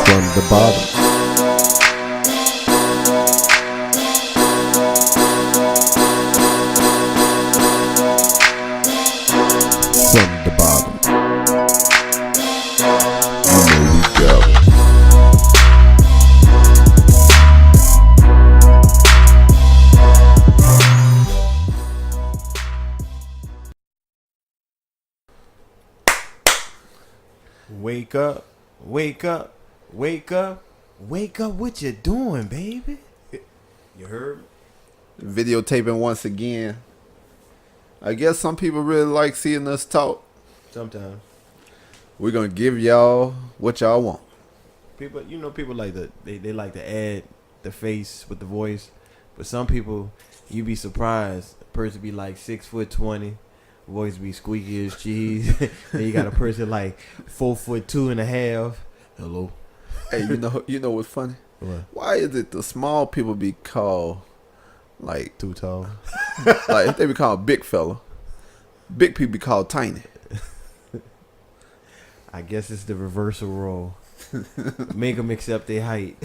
from the bottom. From the bottom. You know we go. Wake up, wake up, wake up, wake up. What you doing, baby? You heard me? Videotaping once again. I guess some people really like seeing us talk. Sometimes. We're going to give y'all what y'all want. People, people like they like to add the face with the voice. But some people, you be surprised. A person be like 6'20", voice be squeaky as cheese. Then you got a person like 4'2.5". Hello. Hey, you know what's funny? What? Why is it the small people be called like Too tall. like if they be called big fella, big people be called tiny? I guess it's the reversal role. Make them accept their height.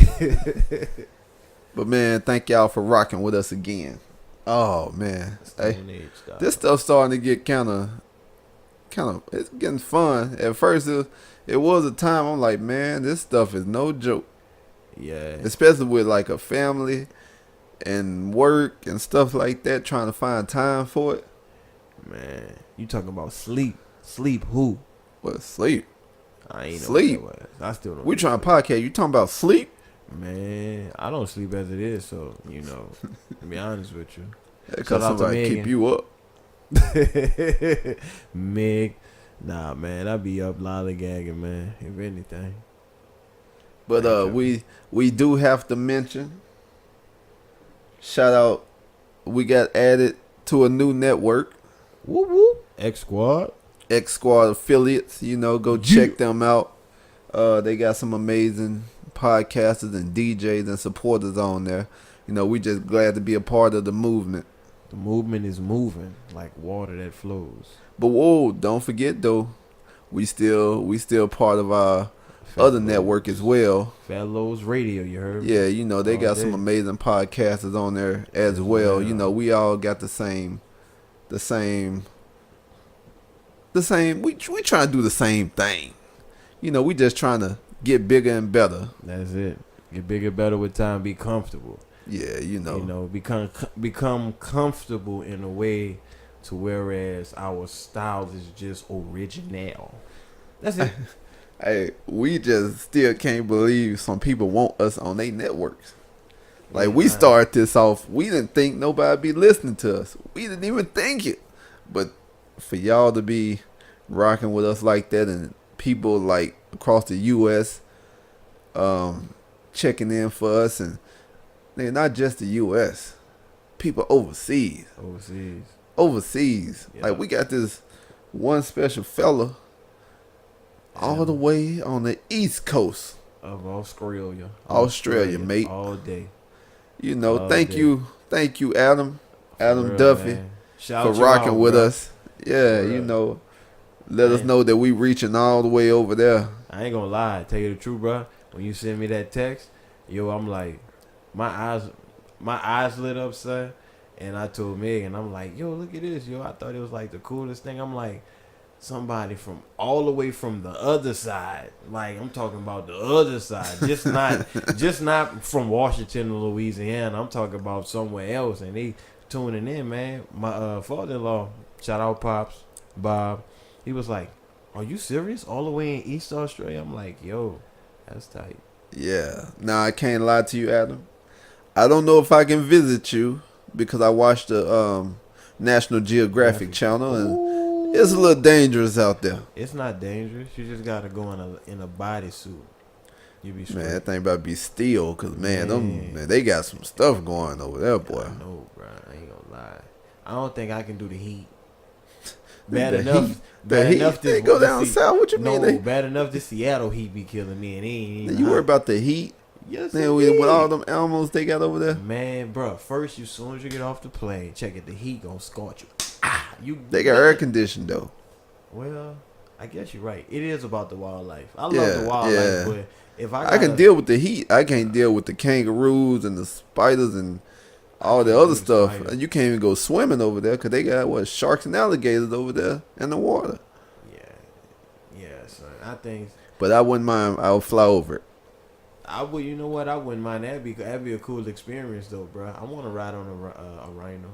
But man, thank y'all for rocking with us again. Oh man, hey, this stuff's starting to get kind of, it's getting fun. At first, it was a time I'm like, man, this stuff is no joke. Yeah. Especially with like a family and work and stuff like that, trying to find time for it. Man, you talking about sleep? Sleep who? What, sleep? I ain't sleep. Know what that was. I still don't. We trying to podcast. You talking about sleep? Man, I don't sleep as it is, so to be honest with you. Because somebody keep you up. Meg, nah, man, I be up lollygagging, man. If anything. But we do have to mention. Shout out, we got added to a new network. Whoop whoop. X Squad affiliates. Go check them out. They got some amazing podcasters and DJs and supporters on there. We just glad to be a part of the movement. The movement is moving like water that flows. But whoa, don't forget though, we still part of our other network as well. Fellows Radio, you heard? Yeah, they got some amazing podcasters on there as well. We all got the same. We trying to do the same thing. We just trying to get bigger and better. That's it. Get bigger, better with time. Be comfortable. Yeah, become comfortable in a way to whereas our style is just original. That's it. Hey, we just still can't believe some people want us on their networks. Like, we started this off, we didn't think nobody be listening to us. We didn't even think it. But for y'all to be rocking with us like that, and people like across the U.S. Checking in for us, and they're not just the U.S. People overseas. Yeah. Like, we got this one special fella all the way on the East Coast of Australia, mate. All day. Thank you, Adam real, Duffy, for rocking with us. Yeah, let us know that we reaching all the way over there. I ain't gonna lie, tell you the truth, bro. When you send me that text, I'm like, my eyes lit up, son. And I told Megan, I'm like, yo, look at this, I thought it was like the coolest thing. I'm like, somebody from all the way from the other side. Like, I'm talking about the other side. Just not from Washington or Louisiana. I'm talking about somewhere else. And they tuning in, man. My father-in-law, shout out Pops, Bob. He was like, are you serious? All the way in East Australia? I'm like, yo, that's tight. Yeah. Now, I can't lie to you, Adam. I don't know if I can visit you because I watched the National Geographic channel, and it's a little dangerous out there. It's not dangerous. You just gotta go in a bodysuit. You be straight. Man, that thing about to be steel, cause man, they got some stuff going over there, boy. I know, bro. I ain't gonna lie. I don't think I can do the heat. Bad enough. They go down south. What you mean? No, bad enough. This Seattle heat be killing me, and ain't you worry about the heat? Yes, man. With all them animals they got over there, man, bro. First, as soon as you get off the plane, check it. The heat gonna scorch you. They got air conditioning though. Well, I guess you're right. It is about the wildlife. I love Yeah, the wildlife, yeah. but if I I can gotta, deal with the heat. I can't deal with the kangaroos and the spiders and I all the can't other do the stuff. spider. And you can't even go swimming over there because they got what sharks and alligators over there in the water. Yeah, son. I think But I wouldn't mind. I would fly over it. I would. You know what? I wouldn't mind that. That'd be a cool experience, though, bro. I want to ride on a rhino.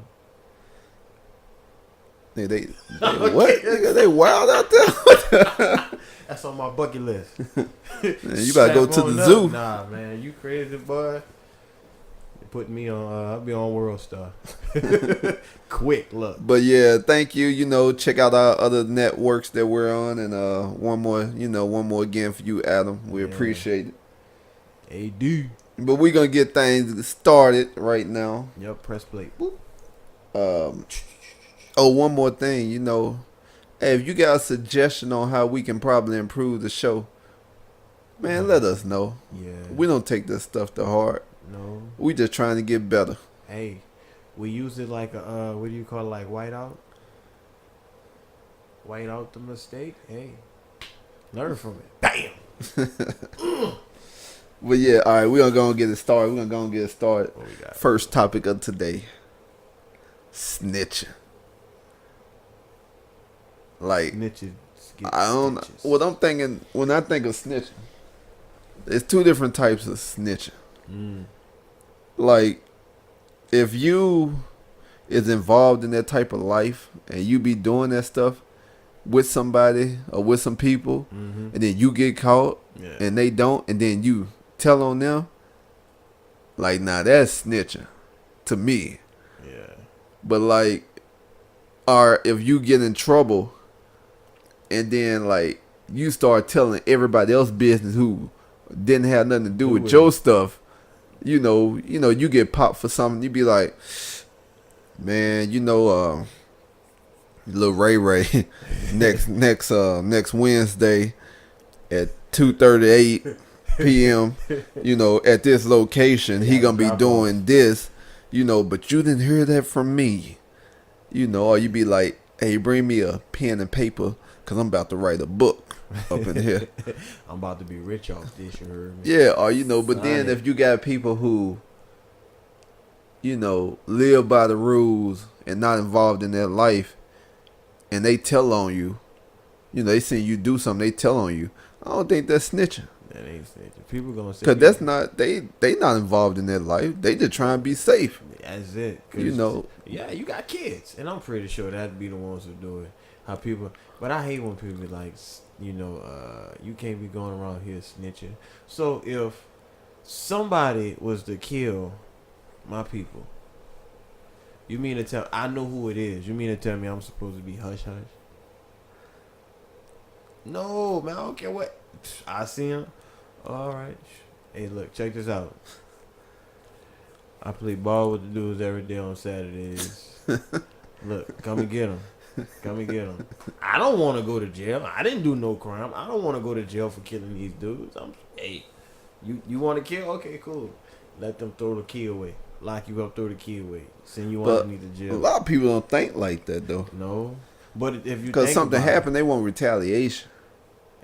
They what? Nigga, they wild out there. That's on my bucket list. Man, you gotta go to the zoo. Nah, man, you crazy, boy. You put me on. I'll be on World Star. Quick, look. But yeah, thank you. You know, check out our other networks that we're on, and one more again for you, Adam. We appreciate it. AD. But we're gonna get things started right now. Yep, press play. Boop. Oh, one more thing. You know, hey, if you got a suggestion on how we can probably improve the show, man, let us know. Yeah. We don't take this stuff to heart. No. We just trying to get better. Hey, we use it like a what do you call it? Like whiteout? White out the mistake. Hey, learn from it. Bam. But yeah, all right, we're gonna go and get it started. What we got? First topic of today: snitching. Like, Snitches get I don't. stitches. What I'm thinking when I think of snitching, there's two different types of snitching. Like, if you is involved in that type of life and you be doing that stuff with somebody or with some people, and then you get caught and they don't, and then you tell on them, like, nah, that's snitching to me. Yeah. But like, or if you get in trouble and then like you start telling everybody else business who didn't have nothing to do with your stuff, you know, you get popped for something, you be like, man, Lil Ray Ray next Wednesday at 2:38 p.m. At this location, he gonna be doing this, but you didn't hear that from me, or you be like, hey, bring me a pen and paper because I'm about to write a book up in here. I'm about to be rich off this, you heard me? Yeah, or but then if you got people who live by the rules and not involved in their life, and they tell on you, they see you do something, they tell on you, I don't think that's snitching. That ain't snitching. People gonna say, because that's not they not involved in their life. They just trying to be safe. That's it. Yeah, you got kids, and I'm pretty sure that'd be the ones who do it. How people, but I hate when people be like, you can't be going around here snitching. So if somebody was to kill my people, you mean to tell I know who it is? You mean to tell me I'm supposed to be hush hush? No, man, I don't care what. I see him. All right. Hey, look, check this out. I play ball with the dudes every day on Saturdays. Look, come and get them. Come and get them. I don't want to go to jail. I didn't do no crime. I don't want to go to jail for killing these dudes. Hey, you want to kill? Okay, cool. Let them throw the key away. Lock you up, throw the key away. Send you underneath the jail. A lot of people don't think like that, though. No. But if you because something happened, they want retaliation.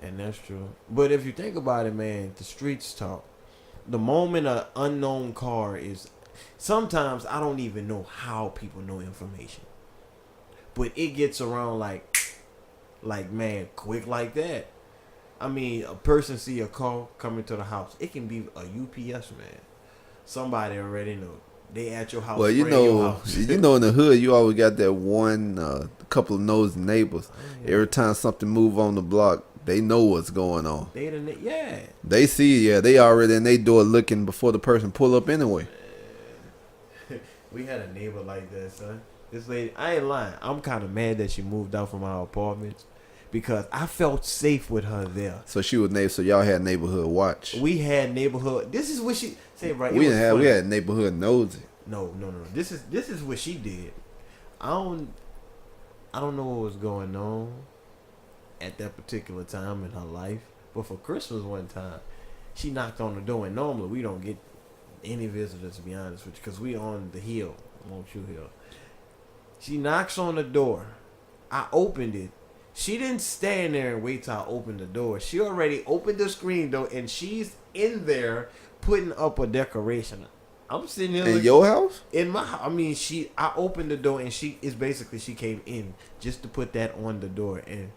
And that's true. But if you think about it, man, the streets talk. The moment an unknown car is... Sometimes I don't even know how people know information. But it gets around like man, quick like that. I mean, a person see a car coming to the house. It can be a UPS man. Somebody already know. They at your house. Well, your house. in the hood, you always got that one couple of nosy neighbors. Every time something move on the block, they know what's going on. They see, they already in their door looking before the person pull up anyway. We had a neighbor like that, son. This lady, I ain't lying. I'm kind of mad that she moved out from our apartments because I felt safe with her there. So she was so y'all had neighborhood watch. We had neighborhood. This is what she say, right? We had neighborhood nosy. No. This is what she did. I don't know what was going on at that particular time in her life, but for Christmas one time, she knocked on the door, and normally we don't get any visitors, to be honest with you, because we on the hill, Won't You Hill. She knocks on the door. I opened it. She didn't stand there and wait till I opened the door. She already opened the screen door, and she's in there putting up a decoration. I'm sitting here in your house. in my. I mean, I opened the door, and she came in just to put that on the door, and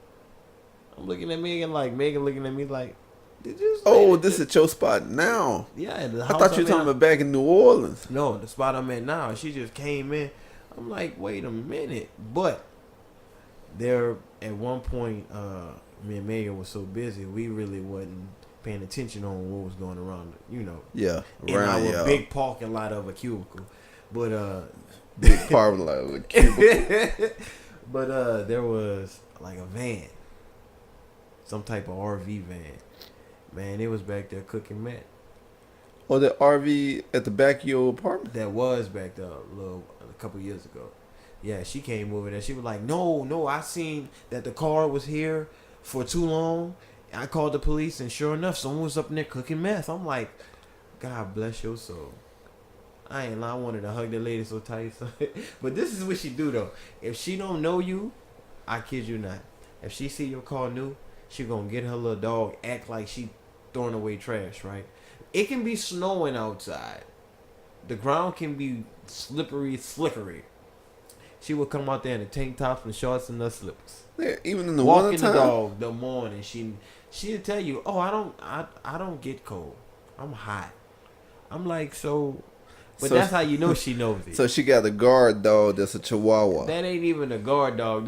I'm looking at Megan looking at me like, did you? Oh, this is your spot now. Yeah, the I house thought you were talking about back in New Orleans. No, the spot I'm at now. She just came in. I'm like, wait a minute, but there at one point, me and Megan was so busy, we really wasn't paying attention on what was going around, Yeah, in around our big parking lot of a cubicle. But big parking lot of a cubicle. but there was like a van, some type of RV van. Man, it was back there cooking meth. Or the RV at the back of your apartment. That was back there a couple years ago. Yeah, she came over there. She was like, no, I seen that the car was here for too long. I called the police, and sure enough, someone was up in there cooking meth. I'm like, God bless your soul. I ain't lying. I wanted to hug the lady so tight. But this is what she do, though. If she don't know you, I kid you not. If she see your car new, she gonna get her little dog, act like she throwing away trash, right? It can be snowing outside. The ground can be slippery, slickery. She would come out there in the tank tops and shorts and the slippers. Yeah, even in the Walking winter time. the dog the morning. She'd tell you, "Oh, I don't get cold. I'm hot." I'm like, so, but So- that's how you know she knows it. So she got a guard dog that's a Chihuahua. That ain't even a guard dog.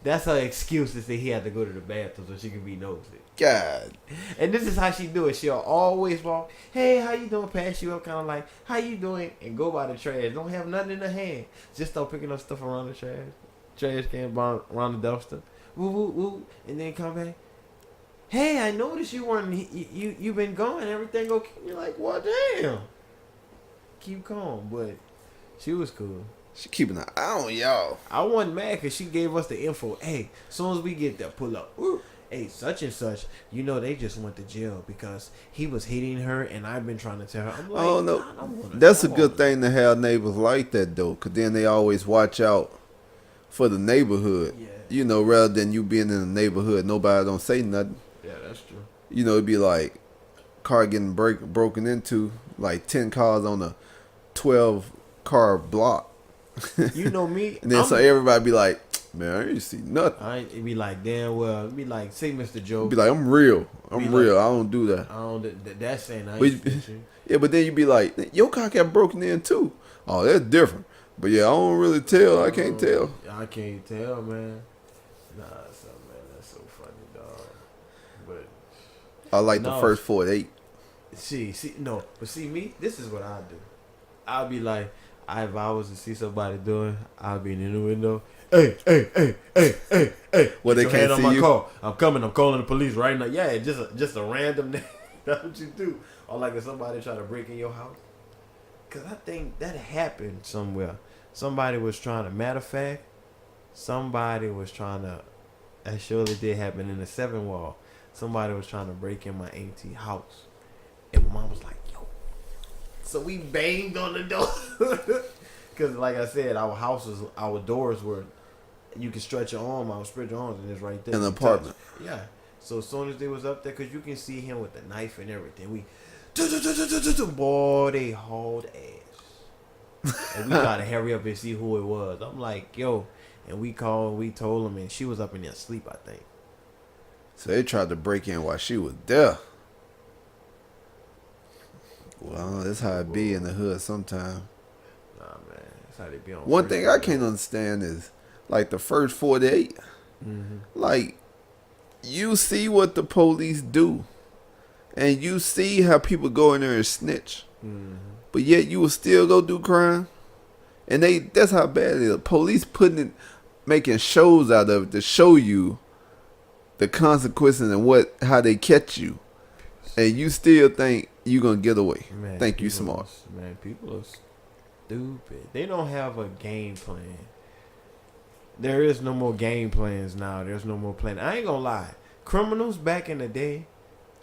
That's her excuse to say he had to go to the bathroom so she can be nosy. God. And this is how she do it. She'll always walk, "Hey, how you doing?" Pass you up, kind of like, "How you doing?" And go by the trash. Don't have nothing in her hand. Just start picking up stuff around the trash can, around the dumpster. Woo, woo, woo. And then come back. "Hey, I noticed you weren't. You been gone. Everything okay?" You're like, "Well, damn." Keep calm, but she was cool. She keeping an eye on y'all. I wasn't mad because she gave us the info. Hey, as soon as we get there, pull up. Ooh, hey, such and such, they just went to jail because he was hitting her, and I've been trying to tell her. I'm like, Oh no, I don't wanna that's a know good all thing to have neighbors like that though, cause then they always watch out for the neighborhood. Yeah. Rather than you being in the neighborhood, nobody don't say nothing. that. Yeah, that's true. It'd be like car getting broken into, like 10 cars on a 12 car block. You know me. And then so everybody be like, "Man, I ain't see nothing." It'd be like, damn well. It'd be like, say, Mr. Joe. Be like, "I'm real. I'm Be real. like- I don't do that." I don't. That's saying I But- ain't fit you. Yeah, but then you be like, "Your car got broken in too." Oh, that's different. But yeah, I don't really tell. I can't tell. I can't tell, man. Nah, so man, that's so funny, dog. But I like the No. first 4-8. but see me, this is what I do. I'll be like, if I was to see somebody doing, I'll be in the window. Hey. Well, Get they your can't hand on see my you? car. I'm coming. I'm calling the police right now. Yeah, just a random name. That's what you do. Or like if somebody try to break in your house. Cause I think that happened somewhere. Somebody was trying to. Matter of fact, that surely did happen in the 7 wall. Somebody was trying to break in my auntie house, and my mom was like, "Yo." So we banged on the door. Because like I said, our doors were, you can stretch your arm out, spread your arms, and it's right there. In the You touch. apartment. Yeah. So as soon as they was up there, because you can see him with the knife and everything, boy, they hauled ass. And we tried to hurry up and see who it was. I'm like, yo. And we told him, and she was up in there asleep, I think. So they tried to break in while she was there. Well, that's how it be in the hood sometimes. Nah, man. That's how they be on. One first thing I date. can't understand is, like, the first 48, Mm-hmm. like, you see what the police do. And you see how people go in there and snitch. Mm-hmm. But yet you will still go do crime. And that's how bad it is. Police making shows out of it to show you the consequences and how they catch you. And you still think you gonna get away. Man, Think you people smart. Man, people are stupid. They don't have a game plan. There is no more game plans now. There's no more plan. I ain't gonna lie. Criminals back in the day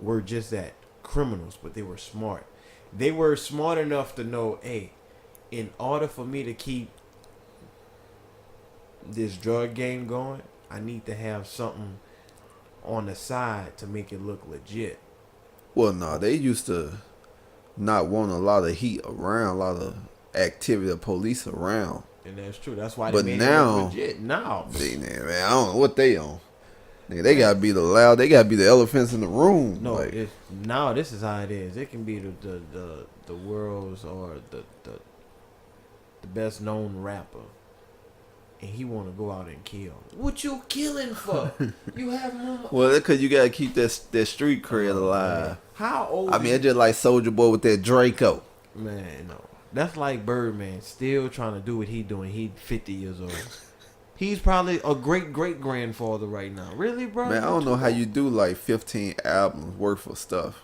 were just that. Criminals, but they were smart. They were smart enough to know, hey, in order for me to keep this drug game going, I need to have something on the side to make it look legit. Well, no, they used to not want a lot of heat around, a lot of activity of police around. And that's true. That's why But they made now, it look legit. Now, man, I don't know what they on. Nigga, they gotta be the loud. They gotta be the elephants in the room. no, like, now this is how it is. It can be the world's or the best known rapper, and he want to go out and kill. What you killing for? You have more. well, because you gotta keep that street cred alive. Man. How old? I mean, it's just like Soldier Boy with that Draco. Man, no. That's like Birdman still trying to do what he doing. He 50 years old. He's probably a great grandfather right now. Really, bro? Man, I don't know how you do like 15 albums worth of stuff.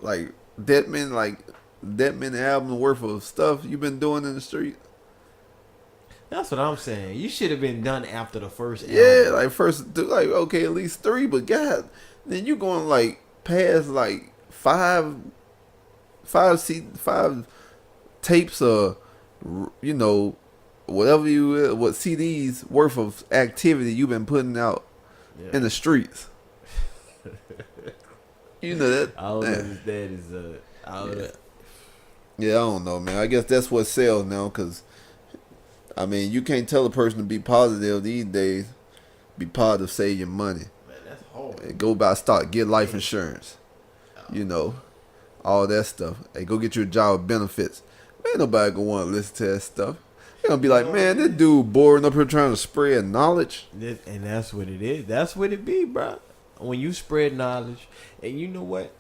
Like that many albums worth of stuff you been doing in the street. That's what I'm saying. You should have been done after the first album. Yeah, like first, like okay, at least 3, but God, then you going like past like five tapes of, you know, whatever what CDs worth of activity you've been putting out in the streets. You know that. All of that is Yeah, I don't know, man. I guess that's what sells now, because I mean, you can't tell a person to be positive these days. Be positive, save your money. Man, that's hard. Go buy stock, get life insurance. You know, all that stuff. Hey, go get you a job with benefits. Man, nobody gonna want to listen to that stuff. They're gonna be like, man, this dude boring up here trying to spread knowledge. And that's what it is. That's what it be, bro. When you spread knowledge, and you know what?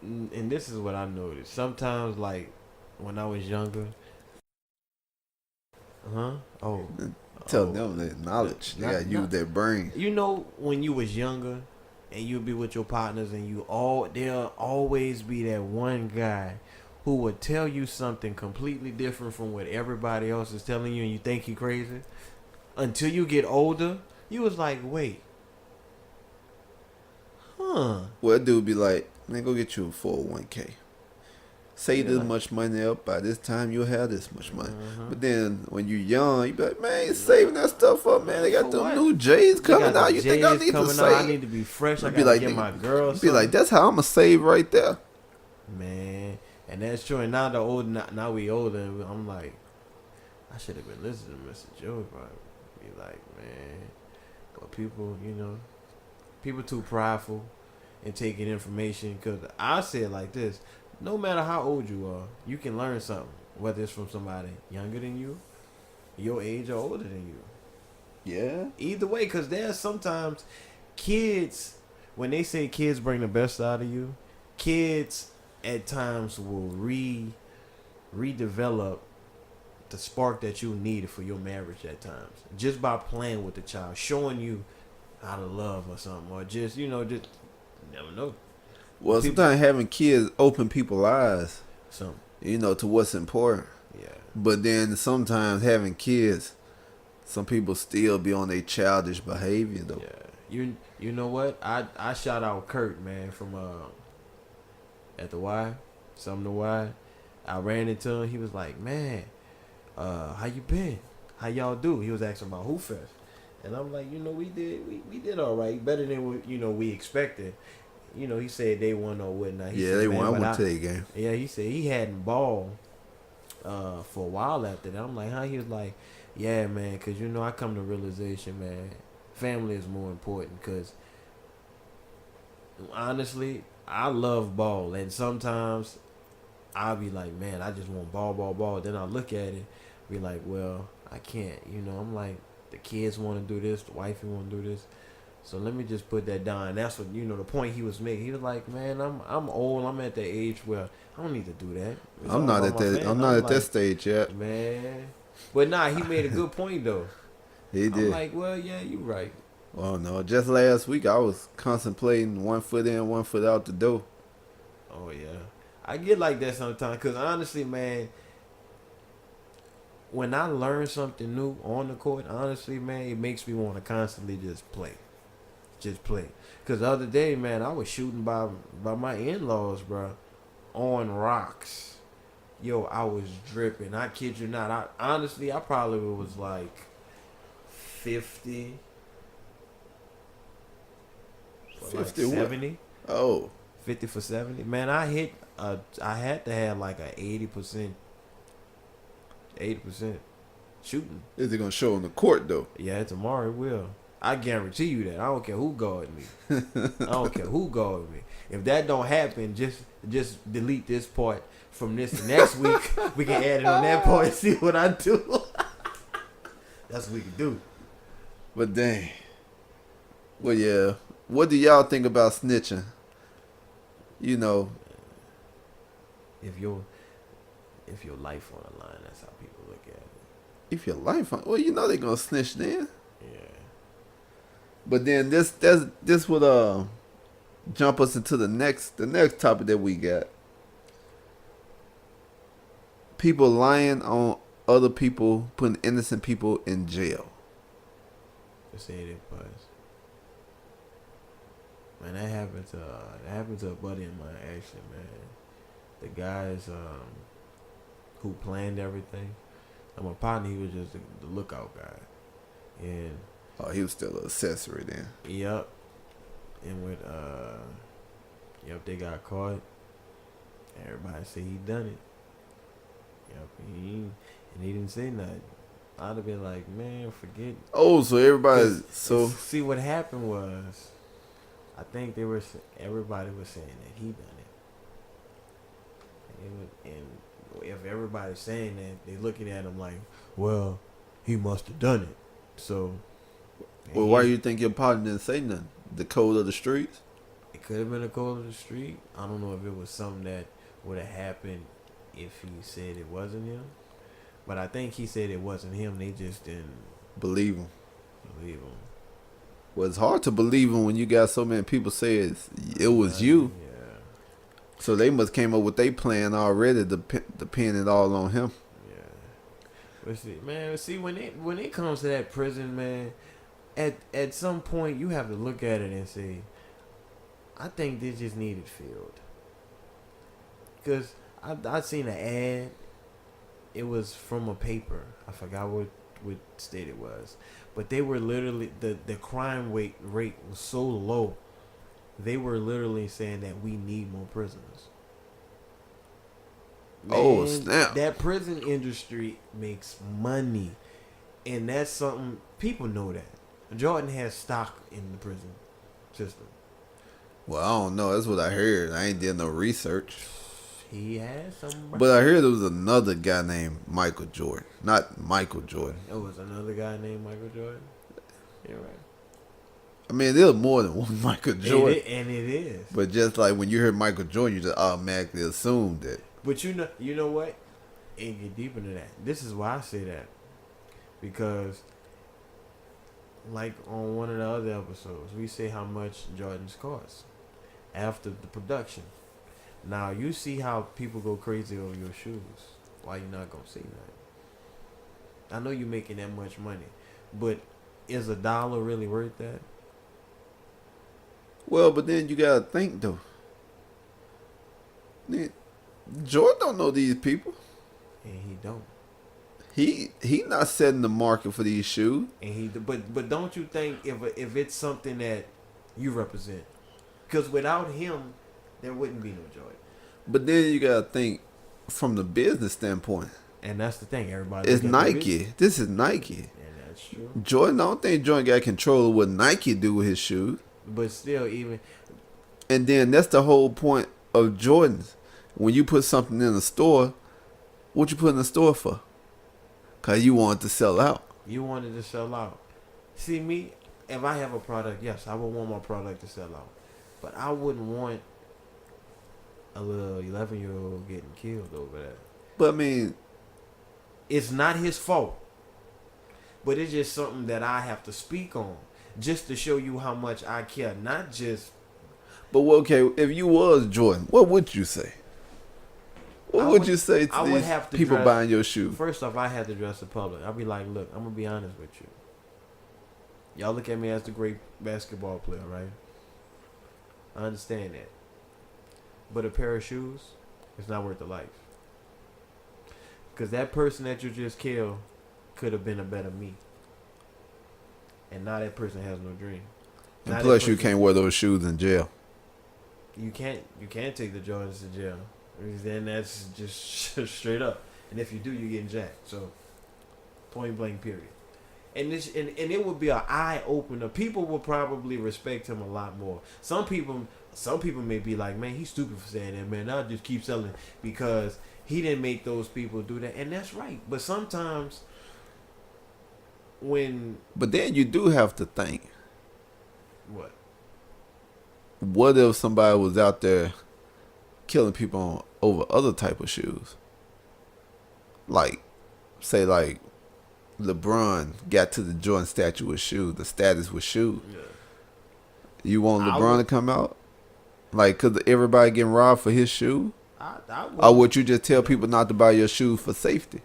And this is what I noticed. Sometimes, like, when I was younger. Tell them that knowledge. They gotta use their brain. You know, when you was younger, and you'd be with your partners, and there'll always be that one guy who would tell you something completely different from what everybody else is telling you, and you think he crazy. Until you get older, you was like, wait. Well, that dude be like, man, go get you a 401k. Save this much money up. By this time, you'll have this much money. But then, when you're young, you be like, man, saving that stuff up, man. They got them new J's coming out. You think I need to save? I need to be fresh. I gotta get my girl. Be like, that's how I'm gonna save right there. Man, and that's true. And now we older, and I'm like, I should have been listening to Mr. Joe. Be like, man, but people, people too prideful in taking information. Because I say it like this: no matter how old you are, you can learn something, whether it's from somebody younger than you, your age, or older than you. Yeah. Either way, because there's sometimes kids, when they say kids bring the best out of you, kids at times will redevelop the spark that you needed for your marriage at times, just by playing with the child, showing you how to love or something, or just never know. Well, sometimes having kids open people's eyes, to what's important. Yeah. But then sometimes having kids, some people still be on their childish behavior though. Yeah. You know what? I shout out Kurt, man, from at the Y, something to Y. I ran into him. He was like, man, how you been? How y'all do? He was asking about Who Fest. And I'm like, we did all right, better than we expected. He said they won or whatnot. They won. I went to that game. Yeah, he said he hadn't balled for a while after that. I'm like, huh? He was like, yeah, man, because I come to realization, man, family is more important. Because honestly, I love ball, and sometimes I'll be like, man, I just want ball. Then I look at it, be like, well, I can't. I'm like, the kids want to do this, the wifey want to do this, so let me just put that down. And that's what the point he was making. He was like, man, I'm old. I'm at the age where I don't need to do that. I'm not at that stage yet, man. But he made a good point though. He did. I'm like, well, yeah, you right. Well, no, just last week I was contemplating 1 foot in, 1 foot out the door. Oh yeah, I get like that sometimes. Cause honestly, man, when I learn something new on the court, honestly, man, it makes me want to constantly just play. Cause the other day, man, I was shooting by my in-laws, bro, on rocks. Yo, I was dripping. I kid you not. I probably was like 50 for 50 like what? 70. Oh, 50 for 70. Man, I had to have like a 80% shooting. is it gonna show on the court though? Yeah, tomorrow it will. I guarantee you that. I don't care who guard me. I don't care who guard me. If that don't happen, just delete this part from this next week. We can add it on that part and see what I do. That's what we can do. But dang. Well, yeah. What do y'all think about snitching? You know, If your life on the line, that's how people look at it. if your life, well, you know they gonna snitch then. Yeah. But then this would jump us into the next topic that we got. People lying on other people, putting innocent people in jail. Just say it was. Man, that happened to a buddy of mine actually, man. The guys who planned everything. My partner, he was just the lookout guy. And Oh, he was still an accessory then. yep. And with they got caught. Everybody say he done it. Yep, he didn't say nothing. I'd have been like, man, forget. Oh, so everybody, so See, what happened was, I think everybody was saying that he done it. And if everybody's saying that, they looking at him like, well, he must have done it. So, well, why do you think your partner didn't say nothing? The code of the streets? it could have been a code of the street. I don't know if it was something that would have happened if he said it wasn't him. But I think he said it wasn't him. They just didn't Believe him. believe him. Well, it's hard to believe him when you got so many people say it was you. Yeah. So they must came up with their plan already to pin it all on him. Yeah. But see, when it comes to that prison, man, at some point you have to look at it and say, I think this just needed filled. Because I seen an ad. It was from a paper. I forgot what state it was. But they were literally, the crime rate was so low. They were literally saying that we need more prisoners. Oh, Man, snap. that prison industry makes money. And that's something, people know that. Jordan has stock in the prison system. Well, I don't know. That's what I heard. I ain't did no research. He has some. But I heard there was another guy named Michael Jordan. Not Michael Jordan. There was another guy named Michael Jordan. You're right. I mean, there's more than one Michael Jordan. And it is. But just like when you hear Michael Jordan, you just automatically assume that. But you know what? And get deeper into that. This is why I say that. Because, like on one of the other episodes, we say how much Jordans cost after the production. Now, you see how people go crazy over your shoes. Why you not going to say nothing? I know you're making that much money. But is $1 really worth that? Well, but then you gotta think though. Jordan don't know these people. And he don't. He not setting the market for these shoes. And but don't you think if it's something that you represent? Because without him, there wouldn't be no Jordan. But then you gotta think from the business standpoint. And that's the thing, everybody. It's Nike. This is Nike. And that's true. Jordan, I don't think Jordan got control of what Nike do with his shoes. But still, even. And then that's the whole point of Jordans. When you put something in the store, what you put in the store for? Because you want it to sell out. You wanted to sell out. See, me, if I have a product, yes, I would want my product to sell out. But I wouldn't want a little 11-year-old getting killed over that. But I mean, it's not his fault. But it's just something that I have to speak on. Just to show you how much I care. Not just... But okay, if you was Jordan, what would you say? What would you say to these people buying your shoes? First off, I had to dress the public. I'd be like, look, I'm going to be honest with you. Y'all look at me as the great basketball player, right? I understand that. But a pair of shoes is not worth the life. Because that person that you just killed could have been a better me. and now that person has no dream. And Now plus, you can't wear those shoes in jail. You can't take the Jordans to jail. Then that's just straight up. And if you do, you're getting jacked. So, point blank, period. And it would be an eye opener. People will probably respect him a lot more. Some people may be like, man, he's stupid for saying that, man. I'll just keep selling because he didn't make those people do that. And that's right. But sometimes But then you do have to think. What? What if somebody was out there killing people over other type of shoes? Like, say like LeBron got to the Jordan statue with shoes, the status with shoes. Yeah. You want LeBron to come out? Like, cause everybody getting robbed for his shoe? Or would you just tell people not to buy your shoes for safety?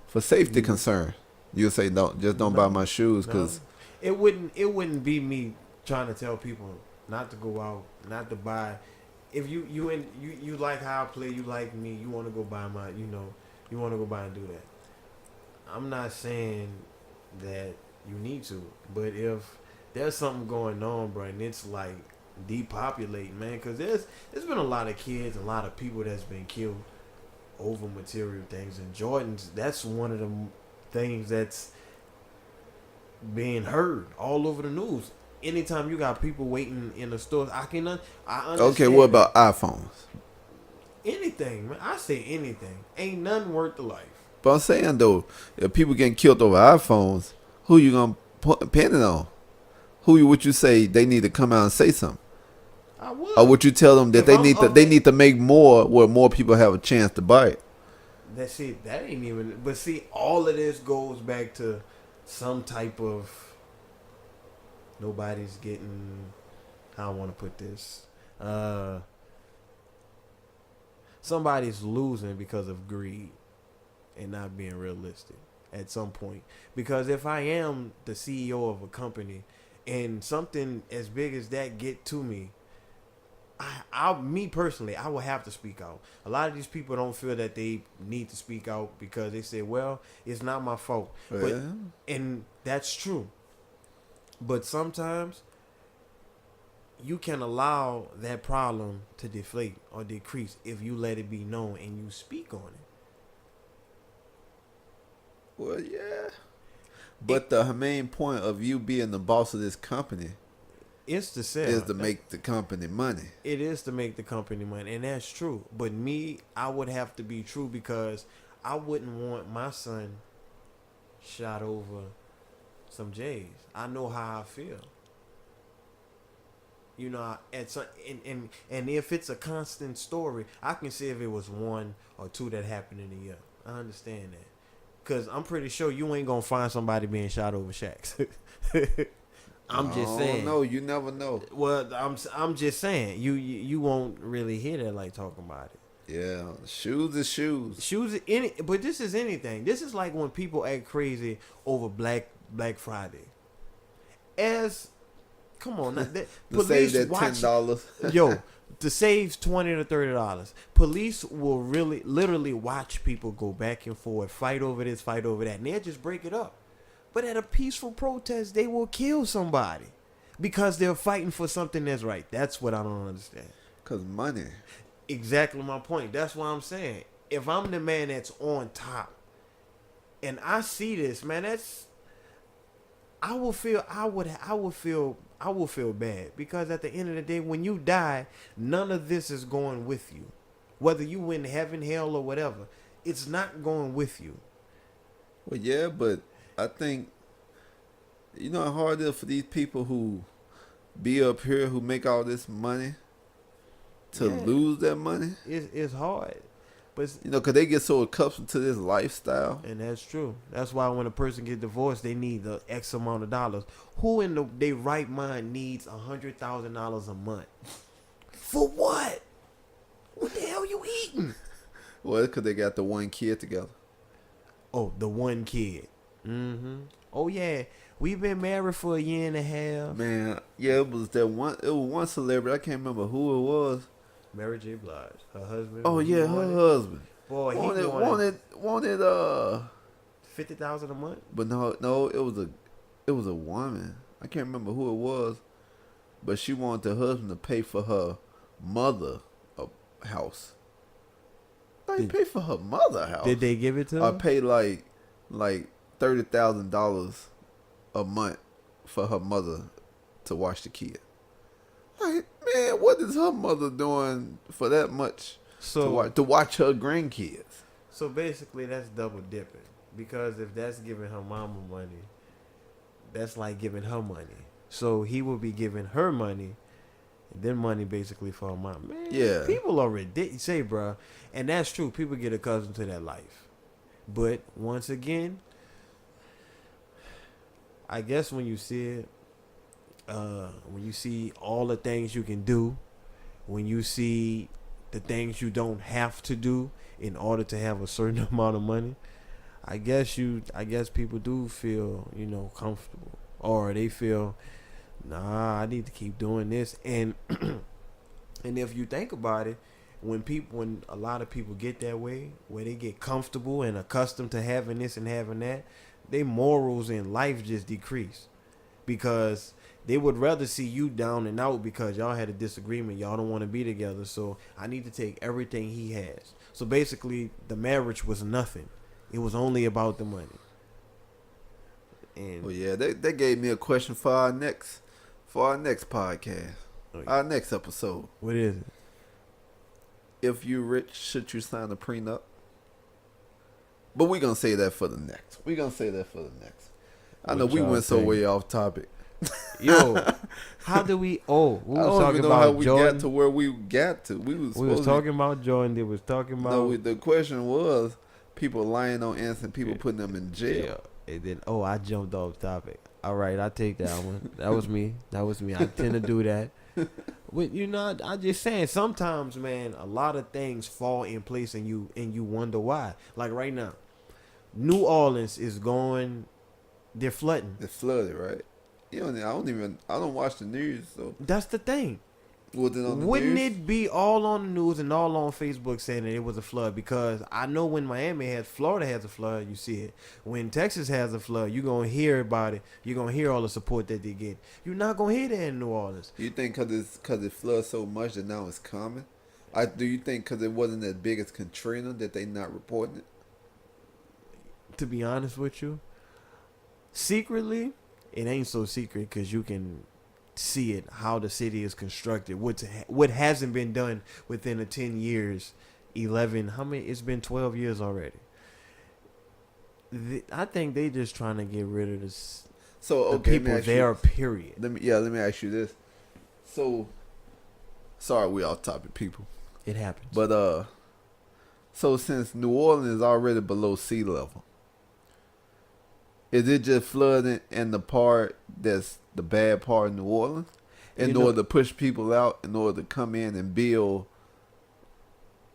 For safety concern. You'll say don't buy my shoes because it wouldn't be me trying to tell people not to go out, not to buy. If you like how I play, you like me, you want to go buy you want to go buy and do that. I'm not saying that you need to, but if there's something going on, bro, and it's like depopulating, man, because there's been a lot of kids, a lot of people that's been killed over material things, and Jordans, that's one of the things that's being heard all over the news. Anytime you got people waiting in the stores, I understand. Okay, what about iPhones? Anything, man. I say anything. Ain't nothing worth the life. But I'm saying though, if people getting killed over iPhones, who you gonna pin it on? Would you say they need to come out and say something? I would. Or would you tell them that they need to make more where more people have a chance to buy it? That ain't even. But see, all of this goes back to some type of nobody's getting. How I want to put this. Somebody's losing because of greed and not being realistic at some point. Because if I am the CEO of a company and something as big as that get to me, me personally, I will have to speak out. A lot of these people don't feel that they need to speak out because they say, well, it's not my fault. Yeah. And that's true. But sometimes you can allow that problem to deflate or decrease if you let it be known and you speak on it. Well, yeah. But the main point of you being the boss of this company is to sell. Is to make the company money. It is to make the company money, and that's true. But me, I would have to be true because I wouldn't want my son shot over some J's. I know how I feel. You know, and if it's a constant story, I can see if it was one or two that happened in a year. I understand that. Because I'm pretty sure you ain't going to find somebody being shot over Shaq's. I'm just saying. No, you never know. Well, I'm just saying. You won't really hear that like talking about it. Yeah, shoes is shoes. But this is anything. This is like when people act crazy over Black Friday. Come on, to save that $10. Yo, to save $20 to $30, police will literally watch people go back and forth, fight over this, fight over that, and they'll just break it up. But at a peaceful protest, they will kill somebody because they're fighting for something that's right. That's what I don't understand. Because money. Exactly my point. That's what I'm saying. If I'm the man that's on top, and I see this, man, I will feel bad because at the end of the day, when you die, none of this is going with you. Whether you in heaven, hell, or whatever, it's not going with you. Well, yeah, but I think, you know how hard it is for these people who be up here, who make all this money, to lose that money? It's hard. But you know, because they get so accustomed to this lifestyle. And that's true. That's why when a person gets divorced, they need the X amount of dollars. Who in their right mind needs $100,000 a month? For what? What the hell you eating? Well, it's because they got the one kid together. Oh, the one kid. Mm-hmm. Oh, yeah. We've been married for a year and a half. Man, yeah, it was one celebrity. I can't remember who it was. Mary J. Blige, her husband. Oh yeah, her husband. Boy, he wanted $50,000 a month. But no, it it was a woman. I can't remember who it was, but she wanted her husband to pay for her mother a house. Like pay for her mother house. Did they give it to I her? pay like $30,000 a month for her mother to watch the kid. Like, man, what is her mother doing for that much to watch her grandkids? So basically, that's double dipping. Because if that's giving her mama money, that's like giving her money. So he will be giving her money, and then money basically for her mom. Man, Yeah. people are ridiculous. Say, bro, and that's true. People get accustomed to that life. But once again, I guess when you see it, when you see all the things you can do, when you see the things you don't have to do in order to have a certain amount of money, I guess people do feel, comfortable, or they feel, nah, I need to keep doing this. And and if you think about it, when a lot of people get that way, where they get comfortable and accustomed to having this and having that, their morals in life just decrease, because they would rather see you down and out because y'all had a disagreement. Y'all don't want to be together. So I need to take everything he has. So basically, the marriage was nothing. It was only about the money. And well, yeah, they gave me a question for our next podcast, our next episode. What is it? If you rich, should you sign a prenup? But we're gonna say that for the next. I know we went so way off topic. Yo, how do we? Oh, we was talking about how we Jordan. got to where we got to. We was talking about Jordan. They was talking about. No, the question was people lying on answering, people putting them in jail. Yeah. And then, I jumped off topic. All right, I take that one. That was me. I tend to do that. But I'm just saying, sometimes, man, a lot of things fall in place, and you wonder why. Like right now, New Orleans is going. They're flooding. It's flooded, right? I don't watch the news, so that's the thing. Was it on the Wouldn't news? it be all on the news and all on Facebook saying that it was a flood? Because I know when Florida has a flood, you see it. When Texas has a flood, you're going to hear about it. You're going to hear all the support that they get. You're not going to hear that in New Orleans. You think because it floods so much that now it's coming? Do you think because it wasn't as big as Katrina that they not reporting it? To be honest with you, secretly, it ain't so secret because you can see it, how the city is constructed, what hasn't been done within the 10 years, 11, how many, it's been 12 years already. I think they just trying to get rid of this. So the people there, period. Let me ask you this. So, sorry we off topic, people. It happens. But so since New Orleans is already below sea level, is it just flooding in the part that's the bad part of New Orleans in order to push people out, in order to come in and build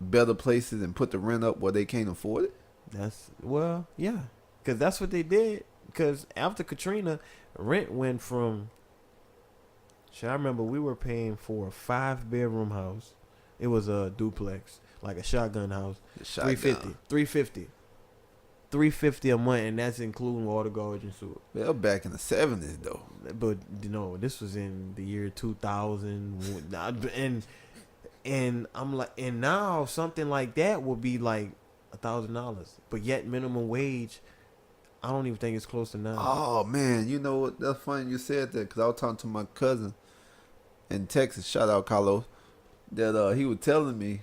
better places and put the rent up where they can't afford it? Yeah, because that's what they did. Because after Katrina, rent went from. I remember we were paying for a 5-bedroom house. It was a duplex, like a shotgun house. $350 a month, and that's including water, garbage, and sewer. They're back in the 70s though. But this was in the year 2000, and I'm like, and now something like that will be like $1,000, but yet minimum wage, I don't even think it's close to now. Oh man, you know what? That's funny you said that, because I was talking to my cousin in Texas. Shout out Carlos. That he was telling me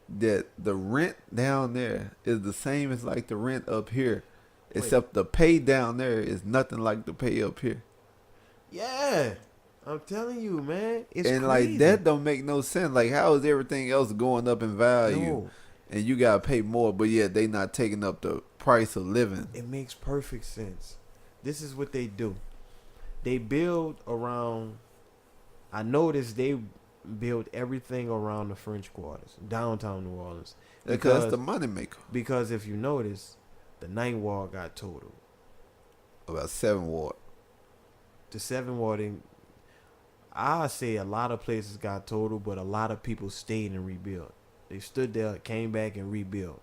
that the rent down there is the same as like the rent up here, except the pay down there is nothing like the pay up here. Yeah, I'm telling you, man, it's and crazy. Like that don't make no sense. Like, how is everything else going up in value, and you gotta pay more, but yet they not taking up the price of living? It makes perfect sense. This is what they do. They build around. I noticed they build everything around the French Quarters, downtown New Orleans. Because that's the money maker. Because if you notice, the 9th ward got totaled. About 7th ward. The 7th ward, I say a lot of places got totaled, but a lot of people stayed and rebuilt. They stood there, came back, and rebuilt.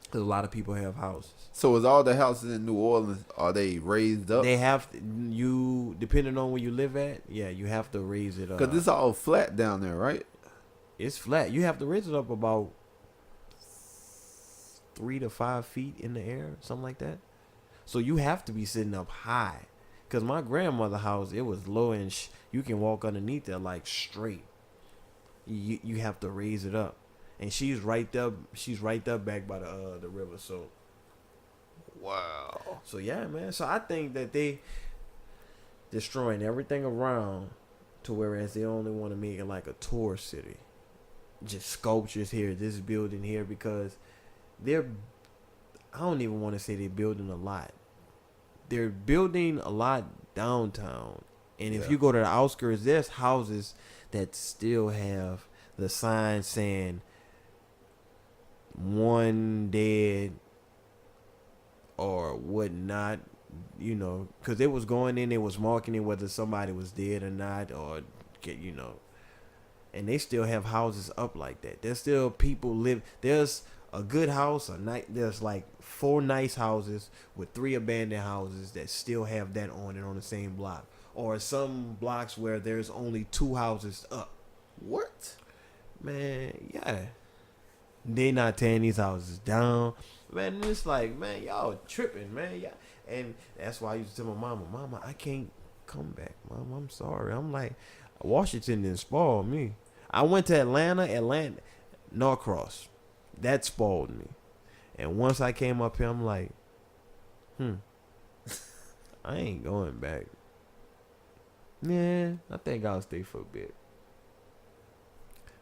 Because a lot of people have houses. So is all the houses in New Orleans, are they raised up? They have to, you depending on where you live at. Yeah, you have to raise it up. Because it's all flat down there, right? It's flat. You have to raise it up about 3 to 5 feet in the air, something like that. So you have to be sitting up high. Because my grandmother's house, it was low and you can walk underneath it like straight. You have to raise it up. And she's right there. She's right there back by the river. So, wow. So yeah, man. So I think that they destroying everything around to whereas they only want to make it like a tourist city. Just sculptures here, this building here, because they're, I don't even want to say they're building a lot. They're building a lot downtown. And if you go to the outskirts, there's houses that still have the sign saying one dead or whatnot, you know, because they was going in, they was marking whether somebody was dead or not, or you know, and they still have houses up like that. There's still people live. There's a good house, there's like 4 nice houses with 3 abandoned houses that still have that on it on the same block, or some blocks where there's only 2 houses up. What? Man, yeah. They not tearing these houses down. Man, it's like, man, y'all tripping, man. Yeah. And that's why I used to tell my mama, I can't come back, Mom. I'm sorry. I'm like, Washington didn't spoil me. I went to Atlanta, Norcross. That spoiled me. And once I came up here, I'm like, I ain't going back. Yeah, I think I'll stay for a bit.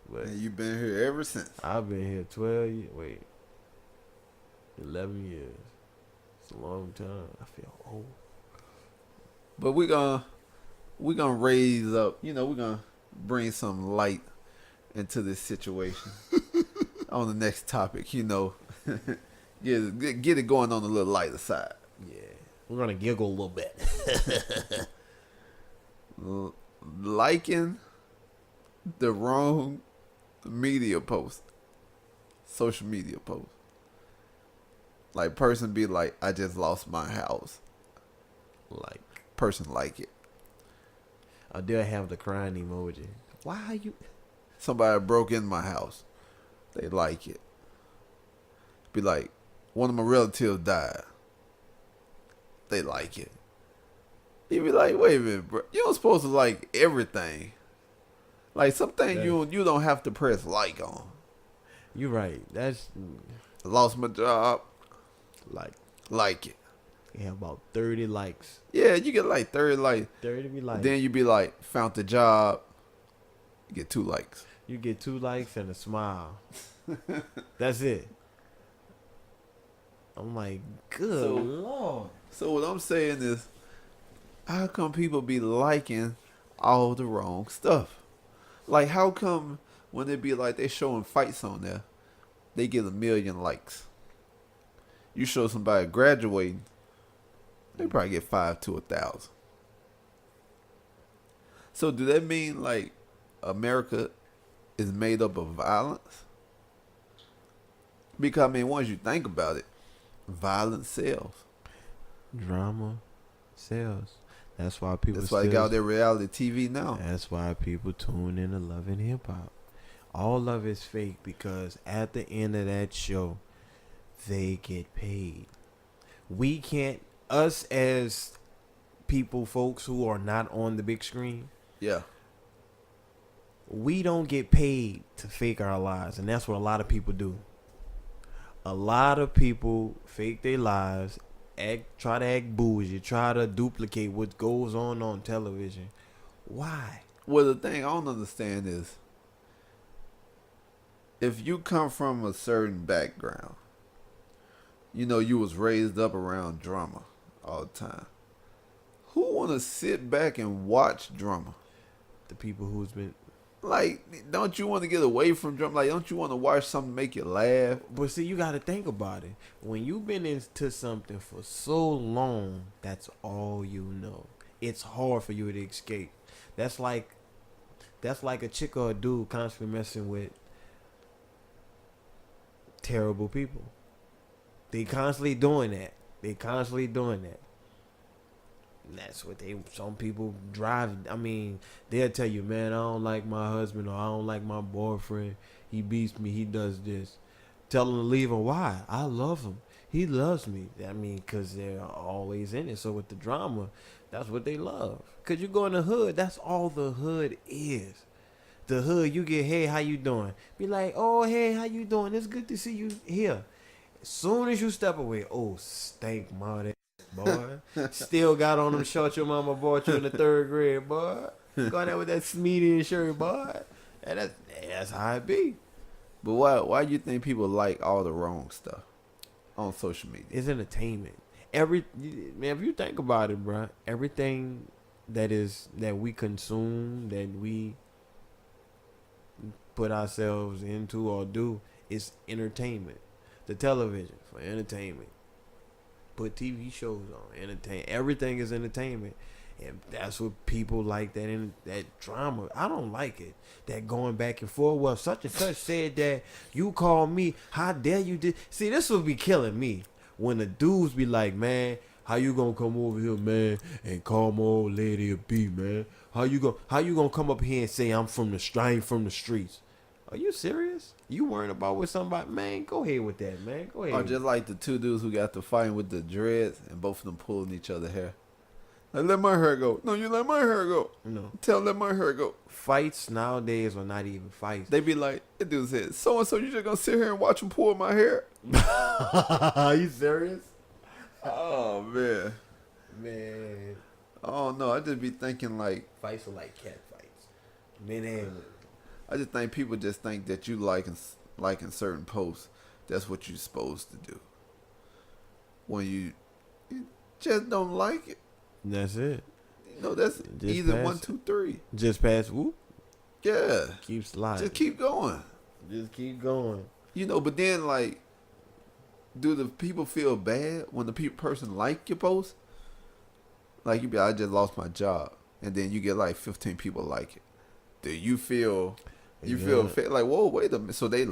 But and you've been here ever since. I've been here 11 years. It's a long time. I feel old. But we're gonna raise up, you know, we're gonna bring some light into this situation. On the next topic, you know. get it going on the little lighter side. Yeah. We're gonna giggle a little bit. Liking the wrong media post, social media post. Like, person be like, I just lost my house. Like, person like it. I dare have the crying emoji. Why are you? Somebody broke in my house. They like it. Be like, one of my relatives died. They like it. You be like, wait a minute, bro. You don't supposed to like everything. Like, some things you don't have to press like on. You right. That's lost my job. Like it. You have about 30 likes. Yeah, you get like 30 likes. 30 likes. Then you be like, found the job. You get 2 likes. You get 2 likes and a smile. That's it. I'm like, good Lord. So what I'm saying is, how come people be liking all the wrong stuff? Like, how come when they be like, they showing fights on there, they get 1 million likes? You show somebody graduating, they probably get 5 to 1,000. So do that mean like America is made up of violence? Because I mean, once you think about it, violence sells. Drama sells. That's why people. That's why they got their reality TV now. That's why people tune in to Love and Hip Hop. All of it's fake because at the end of that show, they get paid. We can't. Us as people, folks who are not on the big screen. Yeah. We don't get paid to fake our lives, and that's what a lot of people do. A lot of people fake their lives, try to act bougie, try to duplicate what goes on television. Why? Well, the thing I don't understand is, if you come from a certain background, you know, you was raised up around drama all the time. Who want to sit back and watch drama? The people who's been... Like, don't you want to get away from drama? Like, don't you want to watch something make you laugh? But see, you got to think about it. When you've been into something for so long, that's all you know. It's hard for you to escape. That's like a chick or a dude constantly messing with terrible people. They constantly doing that. They constantly doing that. And that's what some people drive. I mean, they'll tell you, man, I don't like my husband or I don't like my boyfriend. He beats me. He does this. Tell him to leave him. Why? I love him. He loves me. I mean, because they're always in it. So with the drama, that's what they love. Because you go in the hood, that's all the hood is. The hood, you get, hey, how you doing? Be like, oh, hey, how you doing? It's good to see you here. As soon as you step away, oh, stank mother, boy. Still got on them shorts your mama bought you in the 3rd grade, boy. Going there with that Smeedy shirt, boy. And that's how it be. But why do you think people like all the wrong stuff on social media? It's entertainment. Man, if you think about it, bro, everything that we consume, that we put ourselves into or do is entertainment. The television for entertainment. Put TV shows on, entertain. Everything is entertainment, and that's what people like. That drama. I don't like it. That going back and forth. Well, such and such said that you called me. How dare you did? See, this would be killing me when the dudes be like, man, how you gonna come over here, man, and call my old lady a B, man? How you gonna come up here and say I'm from the streets? Are you serious? You worrying about with somebody? Man, go ahead with that, man. Go ahead. Or just like the 2 dudes who got to fighting with the dreads and both of them pulling each other hair. Like, let my hair go. No, you let my hair go. No. Let my hair go. Fights nowadays are not even fights. They be like, that dude said, so-and-so, you just gonna sit here and watch him pull my hair? Are you serious? Oh, man. Man. Oh, no, I just be thinking like... Fights are like cat fights. Men and women. I just think people just think that you liking certain posts. That's what you're supposed to do. When you just don't like it. That's it. You know, that's just either 1, 2, 3. Just pass whoop. Yeah. Keep sliding. Just keep going. Just keep going. You know, but then like, do the people feel bad when the person like your post? Like you be, I just lost my job, and then you get like 15 people like it. Do you feel? You feel like, whoa, wait a minute. So they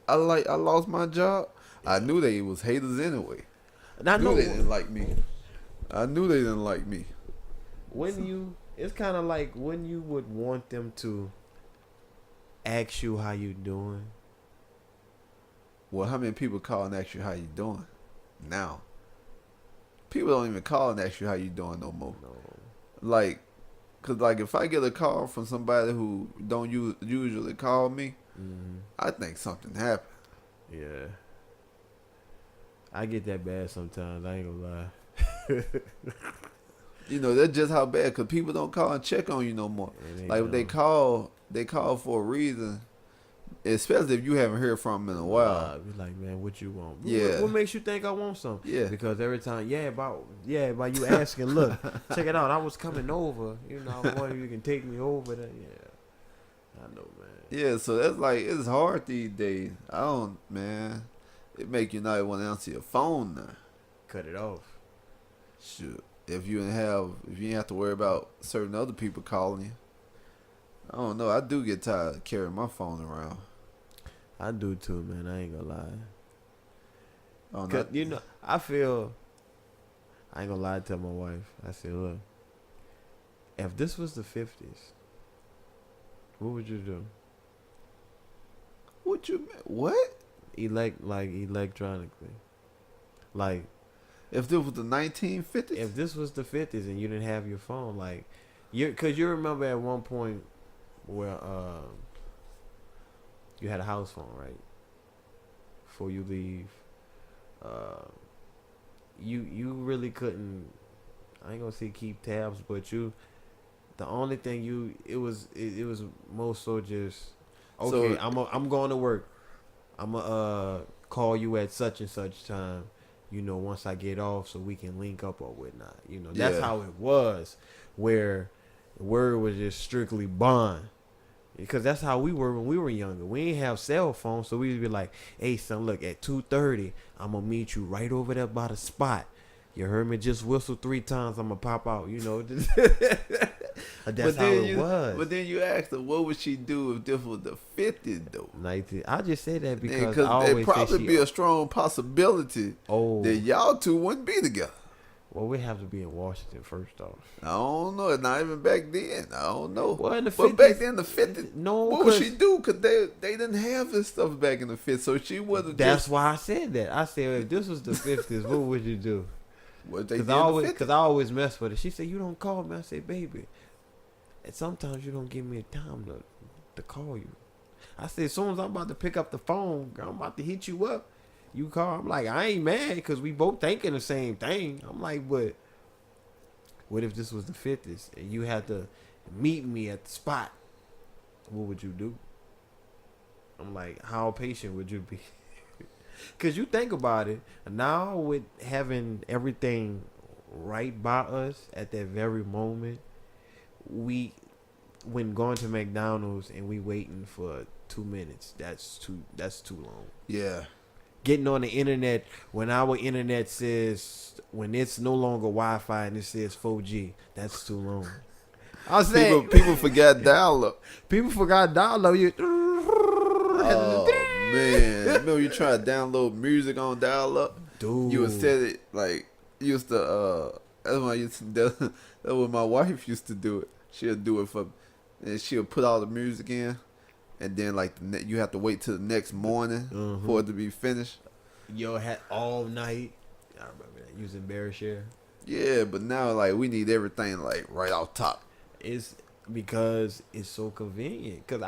I lost my job. Yeah. I knew they was haters anyway. And I knew they didn't like me. It's kind of like when you would want them to ask you how you doing. Well, how many people call and ask you how you doing now? People don't even call and ask you how you doing no more. No. Like, cause like if I get a call from somebody who don't usually call me, I think something happened. Yeah. I get that bad sometimes. I ain't gonna lie. You know, that's just how bad. Cause people don't call and check on you no more. Like if they call for a reason. Especially if you haven't heard from them in a while. Be like, man, what you want? Yeah. What makes you think I want something? Yeah. Because every time, by you asking, look, check it out. I was coming over. You know, I wonder if you can take me over there. Yeah. I know, man. Yeah, so that's like, it's hard these days. Man. It make you not want to answer your phone now. Cut it off. Shoot. If you ain't have to worry about certain other people calling you. I don't know. I do get tired of carrying my phone around. I do too, man. I ain't gonna lie. Oh, Cause, you know, I feel. I ain't gonna lie to my wife. I said, look, if this was the 50s, what would you do? What you mean? What? Electronically. Like, if this was the 1950s? If this was the 50s and you didn't have your phone, like, because you remember at one point where you had a house phone, right? Before you leave, you really couldn't. I ain't gonna say keep tabs, but the only thing it was more so just okay. So, I'm going to work. I'm gonna call you at such and such time. You know, once I get off, so we can link up or whatnot. You know, that's how it was. Where word was just strictly bond. Because that's how we were when we were younger. We didn't have cell phones, so we'd be like, hey, son, look, at 2:30, I'm going to meet you right over there by the spot. You heard me just whistle 3 times, I'm going to pop out, you know. That's how it was. But then you asked her, what would she do if this was the 50s, though? 19. I just say that because It'd probably be a strong possibility that y'all two wouldn't be together. Well, we have to be in Washington first off. I don't know. Not even back then. I don't know. Well, in the 50s, but back then, the 50s, no, what would she do? Because they didn't have this stuff back in the 50s. So she would have. That's why I said that. I said, if this was the 50s, what would you do? Because I always mess with her. She said, you don't call me. I said, baby, and sometimes you don't give me a time to call you. I said, as soon as I'm about to pick up the phone, girl, I'm about to hit you up. You call. I'm like, I ain't mad because we both thinking the same thing. I'm like, but what if this was the 50s and you had to meet me at the spot? What would you do? I'm like, how patient would you be? Because you think about it, now with having everything right by us at that very moment, when going to McDonald's and we waiting for 2 minutes, that's too long. Yeah. Getting on the internet when our internet says, when it's no longer Wi-Fi and it says 4G, that's too long. I was saying, people forgot dial-up. People forgot dial-up. Oh man, remember you try to download music on dial-up? Dude, you would set it like you used to. That's what my wife used to do it. She'll do it for, and she'll put all the music in. And then, like, you have to wait till the next morning for it to be finished. Yo, had all night. I remember that, using barbershop. Yeah, but now, like, we need everything, like, right off top. It's because it's so convenient. Because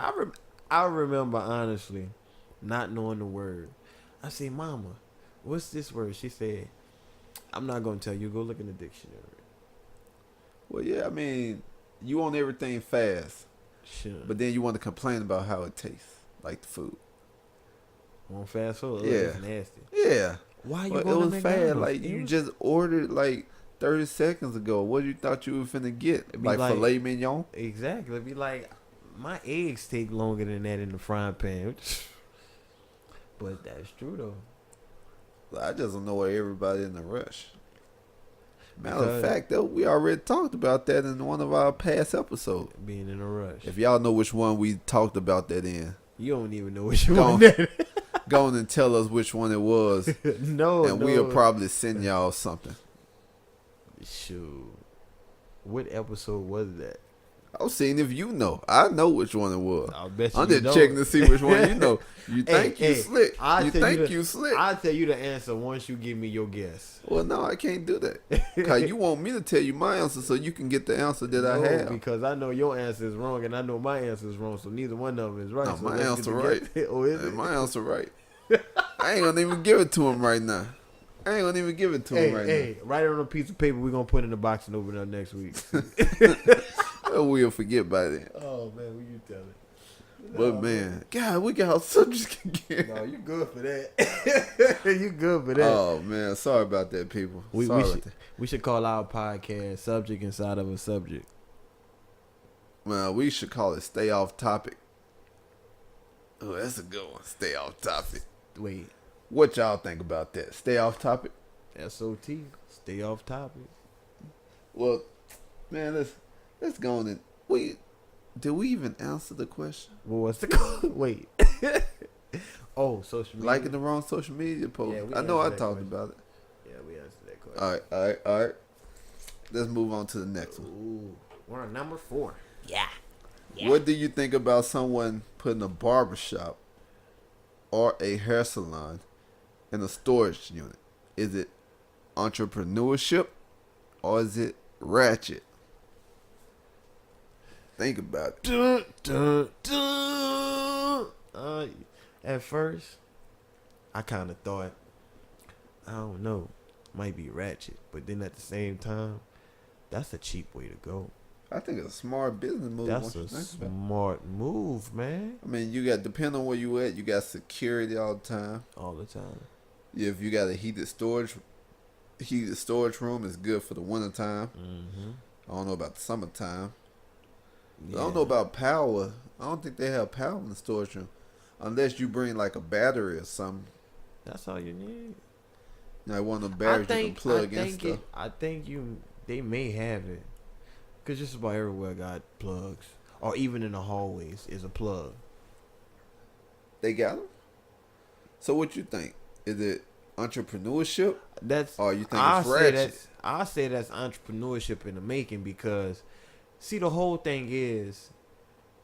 I remember, honestly, not knowing the word. I said, Mama, what's this word? She said, I'm not going to tell you. Go look in the dictionary. Well, yeah, I mean, you want everything fast. Sure. But then you want to complain about how it tastes, like the food. On fast food? Yeah. It's nasty. Yeah. Why you well, going it to was McDonald's? fast. Like, you just ordered, like, 30 seconds ago. What you thought you were finna get? Like filet mignon? Exactly. It'd be like, my eggs take longer than that in the frying pan. But that's true, though. I just don't know why everybody in a rush. Matter of fact, though, we already talked about that in one of our past episodes. Being in a rush. If y'all know which one we talked about that in. You don't even know which one. Go on and tell us which one it was. No, we'll probably send y'all something. Shoot. What episode was that? I was seeing if you know. I know which one it was. I'll bet you I'm just checking to see which one you know. You think you slick. You slick. I'll tell you the answer once you give me your guess. Well, no, I can't do that. Because you want me to tell you my answer so you can get the answer that I have. Because I know your answer is wrong and I know my answer is wrong, so neither one of them is right. No, so my answer right. Oh, is it? My answer right. I ain't going to even give it to him right now. Write it on a piece of paper. We're going to put in the box and open it up next week. We'll forget by then. Oh, man, what you telling? But, man, God, we got our subjects again. No, you good for that. You good for that. Oh, man, sorry about that, people. We should call our podcast Subject Inside of a Subject. Well, we should call it Stay Off Topic. Oh, that's a good one. Stay Off Topic. Wait. What y'all think about that? Stay Off Topic? SOT. Stay off topic. Well, man, let's go on and did we even answer the question? Well, what's the wait? Oh, social media. Liking the wrong social media post. Yeah, I know I talked about it. Yeah, we answered that question. All right. Let's move on to the next one. Ooh, we're on number 4. Yeah. What do you think about someone putting a barbershop or a hair salon in a storage unit? Is it entrepreneurship or is it ratchet? Think about it. Dun, dun, dun. At first, I kind of thought, I don't know, might be ratchet. But then at the same time, that's a cheap way to go. I think it's a smart business move. That's a smart move, man. I mean, you got, depending on where you at, you got security all the time. All the time. If you got a heated storage room, is good for the wintertime. Mm-hmm. I don't know about the summertime. Yeah. I don't know about power. I don't think they have power in the storage room. Unless you bring like a battery or something. That's all you need. Like one of the batteries you can plug in stuff. They may have it. Cause just about everywhere got plugs, or even in the hallways is a plug. They got them. So what you think? Is it entrepreneurship? That's Or you think it's ratchet? I say that's entrepreneurship in the making because, see, the whole thing is,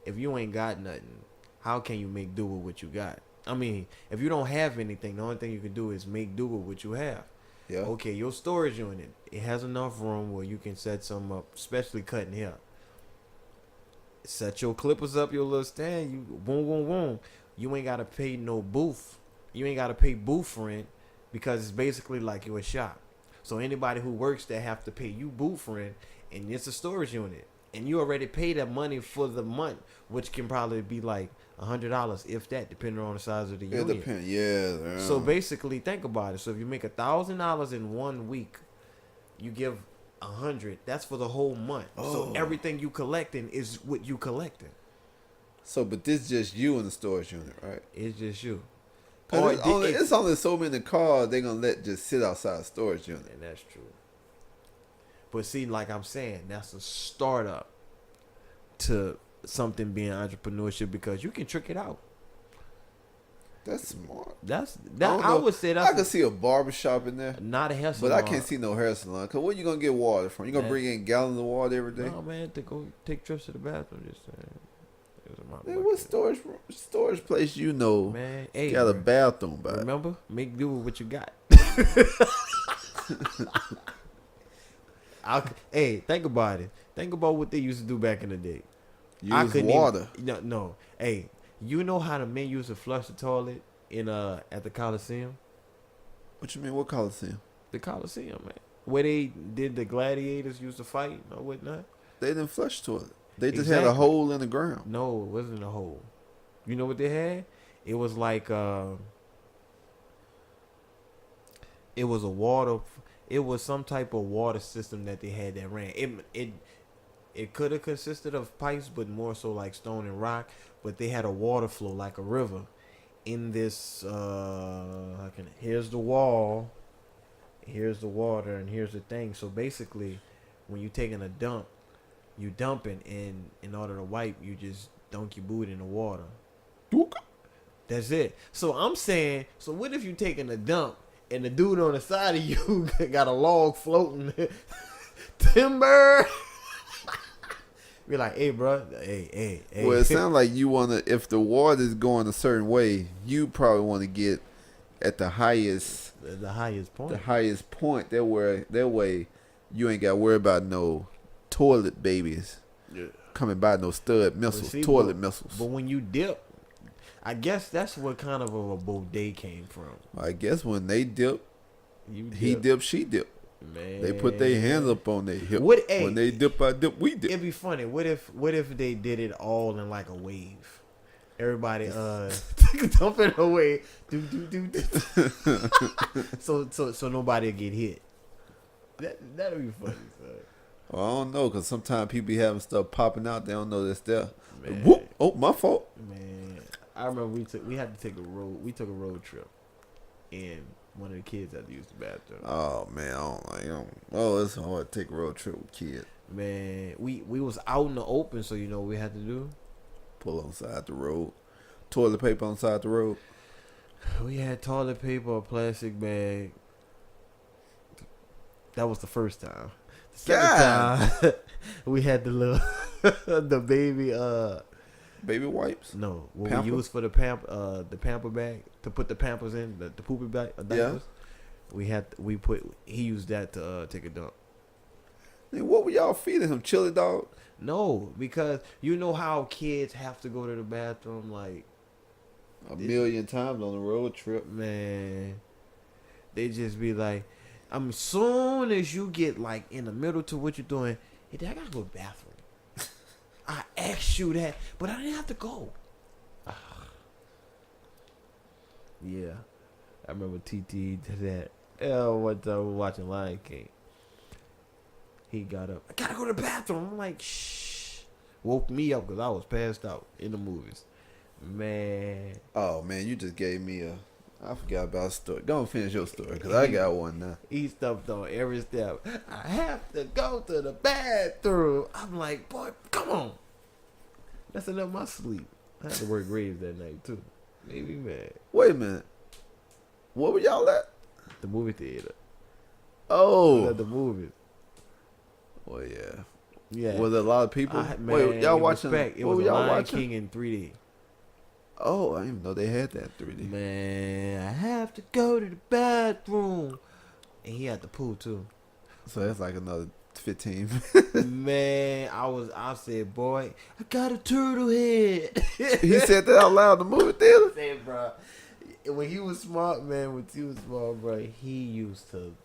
if you ain't got nothing, how can you make do with what you got? I mean, if you don't have anything, the only thing you can do is make do with what you have. Yeah. Okay, your storage unit, it has enough room where you can set some up, especially cutting hair. Set your clippers up, your little stand, you boom, boom, boom. You ain't gotta pay no booth. You ain't gotta pay booth rent because it's basically like you're a shop. So anybody who works there have to pay you booth rent, and it's a storage unit, and you already pay that money for the month, which can probably be like $100, if that, depending on the size of the unit. It depends. Yeah. So basically, think about it. So if you make $1,000 in 1 week, you give 100. That's for the whole month. Oh. So everything you collecting is what you collecting. So, but this just you in the storage unit, right? It's just you. Cause it's only so many cars they're gonna let just sit outside storage unit. And that's true. But see, like I'm saying, that's a startup to something being entrepreneurship because you can trick it out. That's smart. I would say that's. I could see a barbershop in there. Not a hair salon. But I can't see no hair salon. Cause where you gonna get water from? You gonna bring in gallons of water every day? No, man, to go take trips to the bathroom. Just saying. Man, what storage place you know? Man, hey, got a bathroom by it? Remember, make do with what you got. Hey, think about it. Think about what they used to do back in the day. Use water. No. Hey, you know how the men used to flush the toilet in at the Coliseum? What you mean? What Coliseum? The Coliseum, man. Where they did the gladiators used to fight or whatnot. They didn't flush toilet. They just had a hole in the ground. No, it wasn't a hole. You know what they had? It was like it was a water. It was some type of water system that they had that ran. It could have consisted of pipes, but more so like stone and rock. But they had a water flow like a river in this. Here's the wall. Here's the water, and here's the thing. So basically, when you're taking a dump, you dumping, and in order to wipe, you just dunk your boot in the water. That's it. So I'm saying, so what if you taking a dump and the dude on the side of you got a log floating? Timber. Be like, hey, bro, hey. Well, it sounds like you wanna. If the water is going a certain way, you probably want to get at the highest. The highest point. The highest point. That way, you ain't got to worry about no toilet babies coming by, no stud missiles, toilet missiles. But when you dip, I guess that's what kind of a bidet came from. I guess when they dip, he dip, she dip. Man. They put their hands up on their hip. When they dip, I dip, we dip. It'd be funny. What if they did it all in like a wave? Everybody dump it away. Do. So nobody will get hit. That'd be funny, son. Well, I don't know, because sometimes people be having stuff popping out. They don't know that's there. Man. Whoop! Oh, my fault. Man, I remember we had to take a road. We took a road trip, and one of the kids had to use the bathroom. Oh man, it's hard to take a road trip with kids. Man, we was out in the open, so you know what we had to do? Pull on side the road. Toilet paper on side the road. We had toilet paper, a plastic bag. That was the first time. The second time, we had the little the baby wipes. No, what Pamper? we used for the pamper bag to put the pampers in, the poopy bag. Diapers. Yeah. He used that to take a dump. And what were y'all feeding him? Chili dog? No, because you know how kids have to go to the bathroom like a million times on the road trip. Man, they just be like, soon as you get like in the middle to what you're doing, hey, Dad, I gotta go to the bathroom. I asked you that, but I didn't have to go. Yeah, I remember TT did that. One time we were watching Lion King. He got up. I gotta go to the bathroom. I'm like, shh. Woke me up because I was passed out in the movies. Man. Oh man, you just gave me I forgot about a story. Go and finish your story, because I got one now. He stumped on every step. I have to go to the bathroom. I'm like, boy, come on. Messing up my sleep. I had to work Graves that night, too. Made me mad. Wait a minute. What were y'all at? The movie theater. Oh. At the movies. Well, yeah. Yeah. Was there a lot of people? Man, Wait, y'all watching? Respect. It what was were y'all Lion watching? King in 3D. Oh, I didn't even know they had that 3D. Man, I have to go to the bathroom. And he had the pool, too. So that's like another 15. Man, I said, boy, I got a turtle head. He said that out loud in the movie theater? I said, bro, when he was smart, man, bro, he used to.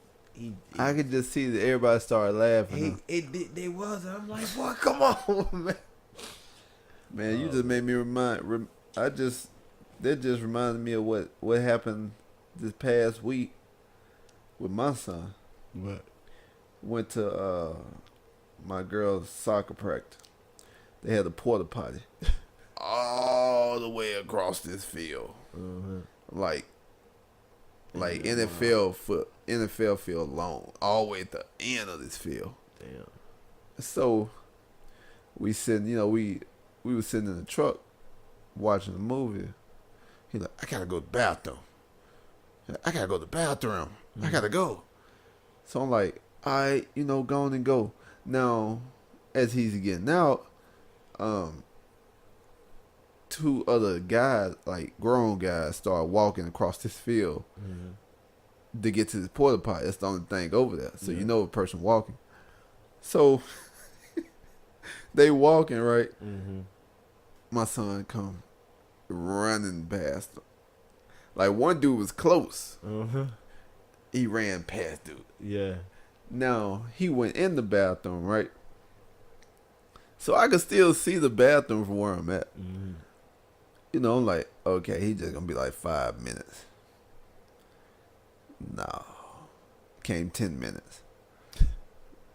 I could just see that everybody started laughing. They was. I'm like, boy, come on, man. Man, you just made me that just reminded me of what happened this past week with my son. What? Went to my girl's soccer practice. They had a porta potty all the way across this field, like NFL field long, all the way at the end of this field. Damn. So we sitting, we were sitting in the truck watching the movie. He's like, I gotta go to the bathroom. I gotta go to the bathroom. I gotta go. So I'm like, all right, go on and go. Now, as he's getting out, two other guys, like grown guys, start walking across this field to get to the porta potty. That's the only thing over there. So you know a person walking. So they walking, right? My son come running past them. Like one dude was close. He ran past dude. Yeah. Now, he went in the bathroom, right? So I could still see the bathroom from where I'm at. I'm like, okay, he just gonna be like 5 minutes. No. Came 10 minutes.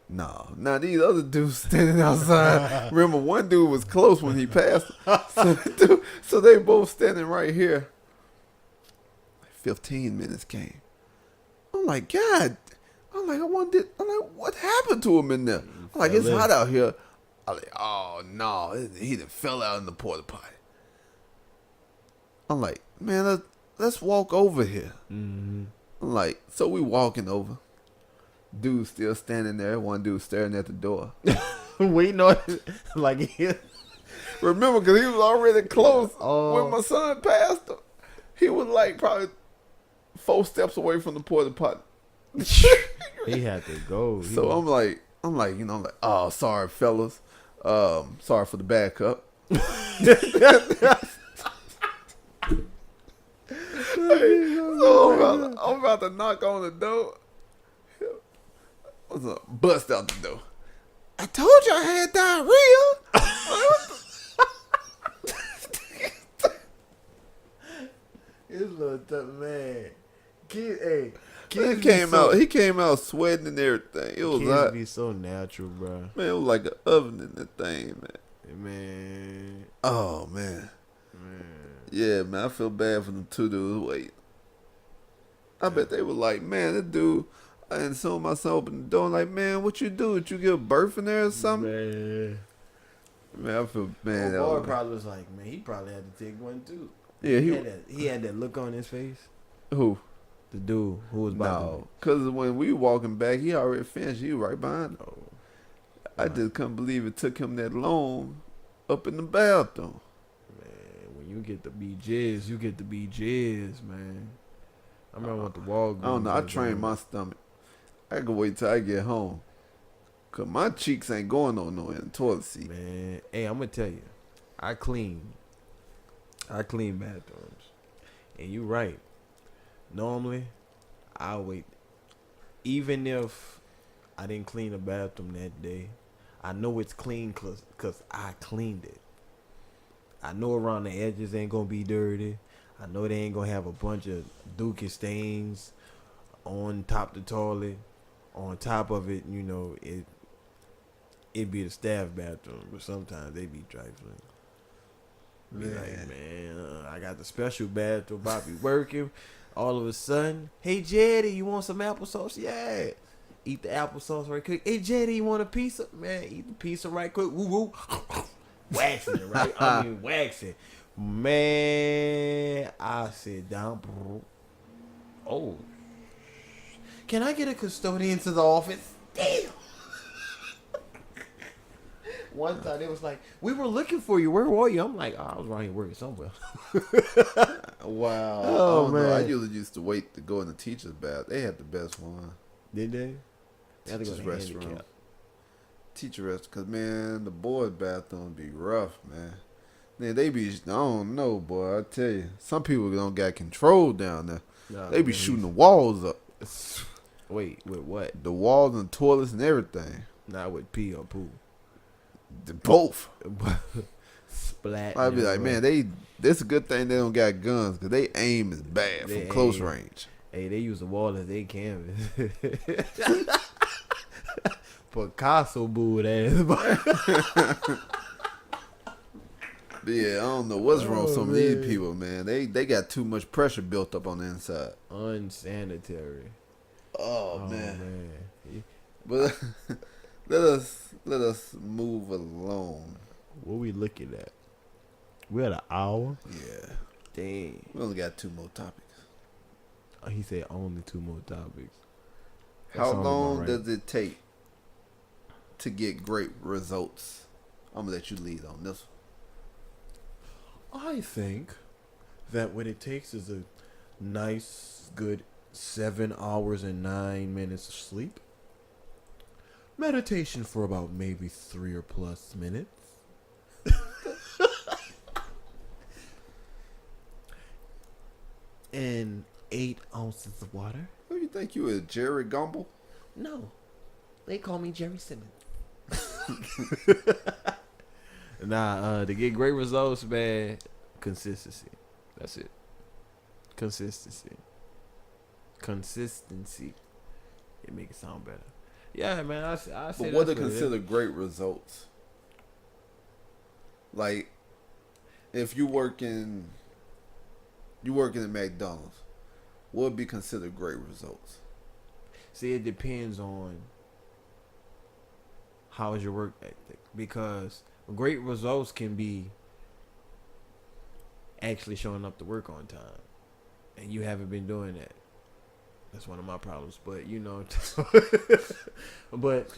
No. Now these other dudes standing outside. Remember, one dude was close when he passed. So they both standing right here. 15 minutes came. I'm like, God. I'm like, what happened to him in there? I'm like, it's hot out here. I'm like, oh no, he done fell out in the porta potty. I'm like, man, let's walk over here. I'm like, so we walking over. Dude still standing there. One dude staring at the door. Waiting on it. Like, remember, because he was already close Oh. when my son passed him. He was like probably 4 steps away from the porta potty. he had to go. So I'm like, oh, sorry, fellas. Sorry for the backup. So I'm about to knock on the door. What's up? Bust out the door. I told you I had diarrhea. His little tough man. He came out sweating and everything. It was kids hot. be so natural, bro. Man, it was like an oven in that thing, man. Man. Oh man. Yeah, man, I feel bad for them two dudes. Wait, I bet they were like, man, this dude. And so my son opened the door, and like, man, what you do? Did you give birth in there or something? Man, I feel bad. Boy probably was like, man, he probably had to take one too. Yeah, he had that look on his face. Who? The dude who was about No, because when we were walking back, he already finished. He was right behind. Oh. I just couldn't believe it took him that long up in the bathroom. Man, when you get to be jizz, you get to be jizz, man. I remember with the Walgreens. I don't know. I trained my stomach. I can wait till I get home. Because my cheeks ain't going on no in the toilet seat. Man, hey, I'm going to tell you. I clean bathrooms. And you right. Normally, I'll wait. Even if I didn't clean the bathroom that day, I know it's clean because I cleaned it. I know around the edges ain't going to be dirty. I know they ain't going to have a bunch of dookie stains on top of the toilet. On top of it, it be the staff bathroom, but sometimes they be trifling. Be like, man, I got the special bathroom. I be working. All of a sudden, hey Jetty, you want some applesauce? Yeah. Eat the applesauce right quick. Hey Jetty, you want a pizza? Man, eat the pizza right quick. Woo woo. Waxing it, right? I mean waxing. Man, I sit down. Oh. Can I get a custodian to the office? Damn. One time it was like, we were looking for you. Where were you? I'm like, oh, I was around here working somewhere. Wow. Oh, man. I usually used to wait to go in the teacher's bath. They had the best one. Did they? Teacher's restroom. Teacher restroom. Because, man, the boys' bathroom be rough, man. Man, they be, I don't know, boy. I tell you. Some people don't got control down there. Nah, they be man, shooting the walls up. Wait, with what? The walls and toilets and everything. Not with pee or poo. Both. Splat. I'd be like, man, this is a good thing they don't got guns because they aim is bad from close range. Hey, they use the wall as they canvas. Picasso booed ass. Yeah, I don't know what's wrong with some of these people, man. They got too much pressure built up on the inside. Unsanitary. Oh man. But let us move along. What we looking at? We at an hour? Yeah. Dang. We only got 2 more topics. He said only 2 more topics. How long does it take to get great results? I'm gonna let you lead on this one. I think that what it takes is a nice, good 7 hours and 9 minutes of sleep. Meditation for about maybe 3 or plus minutes. And 8 ounces of water. Who you think you is, Jerry Gumble? No. They call me Jerry Simmons. Nah, to get great results, man, consistency. That's it. Consistency. It make it sound better. Yeah, man, I say but what to consider great results? Like, if you working at McDonald's, what would be considered great results? See, it depends on how is your work ethic, because great results can be actually showing up to work on time, and you haven't been doing that. That's one of my problems, but you know, but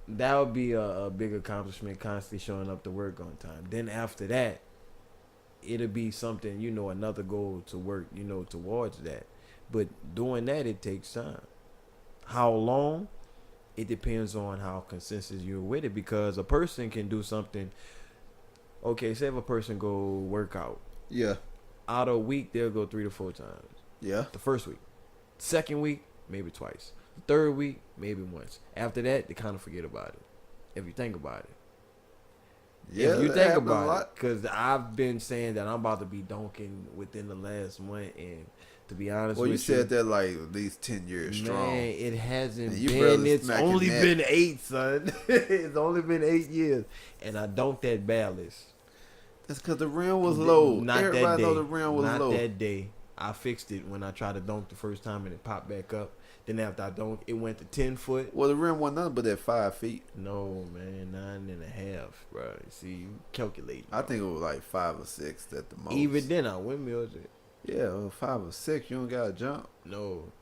that would be a big accomplishment, constantly showing up to work on time. Then after that, it'll be something, you know, another goal to work, you know, towards that. But doing that, it takes time. How long? It depends on how consistent you're with it, because a person can do something. Okay, say if a person go work out. Yeah. Out of a week, they'll go 3 to 4 times. Yeah. The first week. Second week, maybe twice. The third week, maybe once. After that, they kind of forget about it. If you think about it. Yeah, if you think about it. Because I've been saying that I'm about to be dunking within the last month, and to be honest with you. Well, you said that like at least 10 years strong. Man, it hasn't been. It's only been 8, son. It's only been 8 years. And I dunked that ballast. That's because the rim was low. Not Everybody that day. know the rim was low. Not that day. I fixed it when I tried to dunk the first time, and it popped back up. Then after I dunked, it went to 10 foot. Well, the rim wasn't nothing but at 5 feet. No, man, 9.5, bro. See, you calculate. I think it was like 5 or 6 at the most. Even then, I windmilled it. Yeah, 5 or 6. You don't got to jump. No.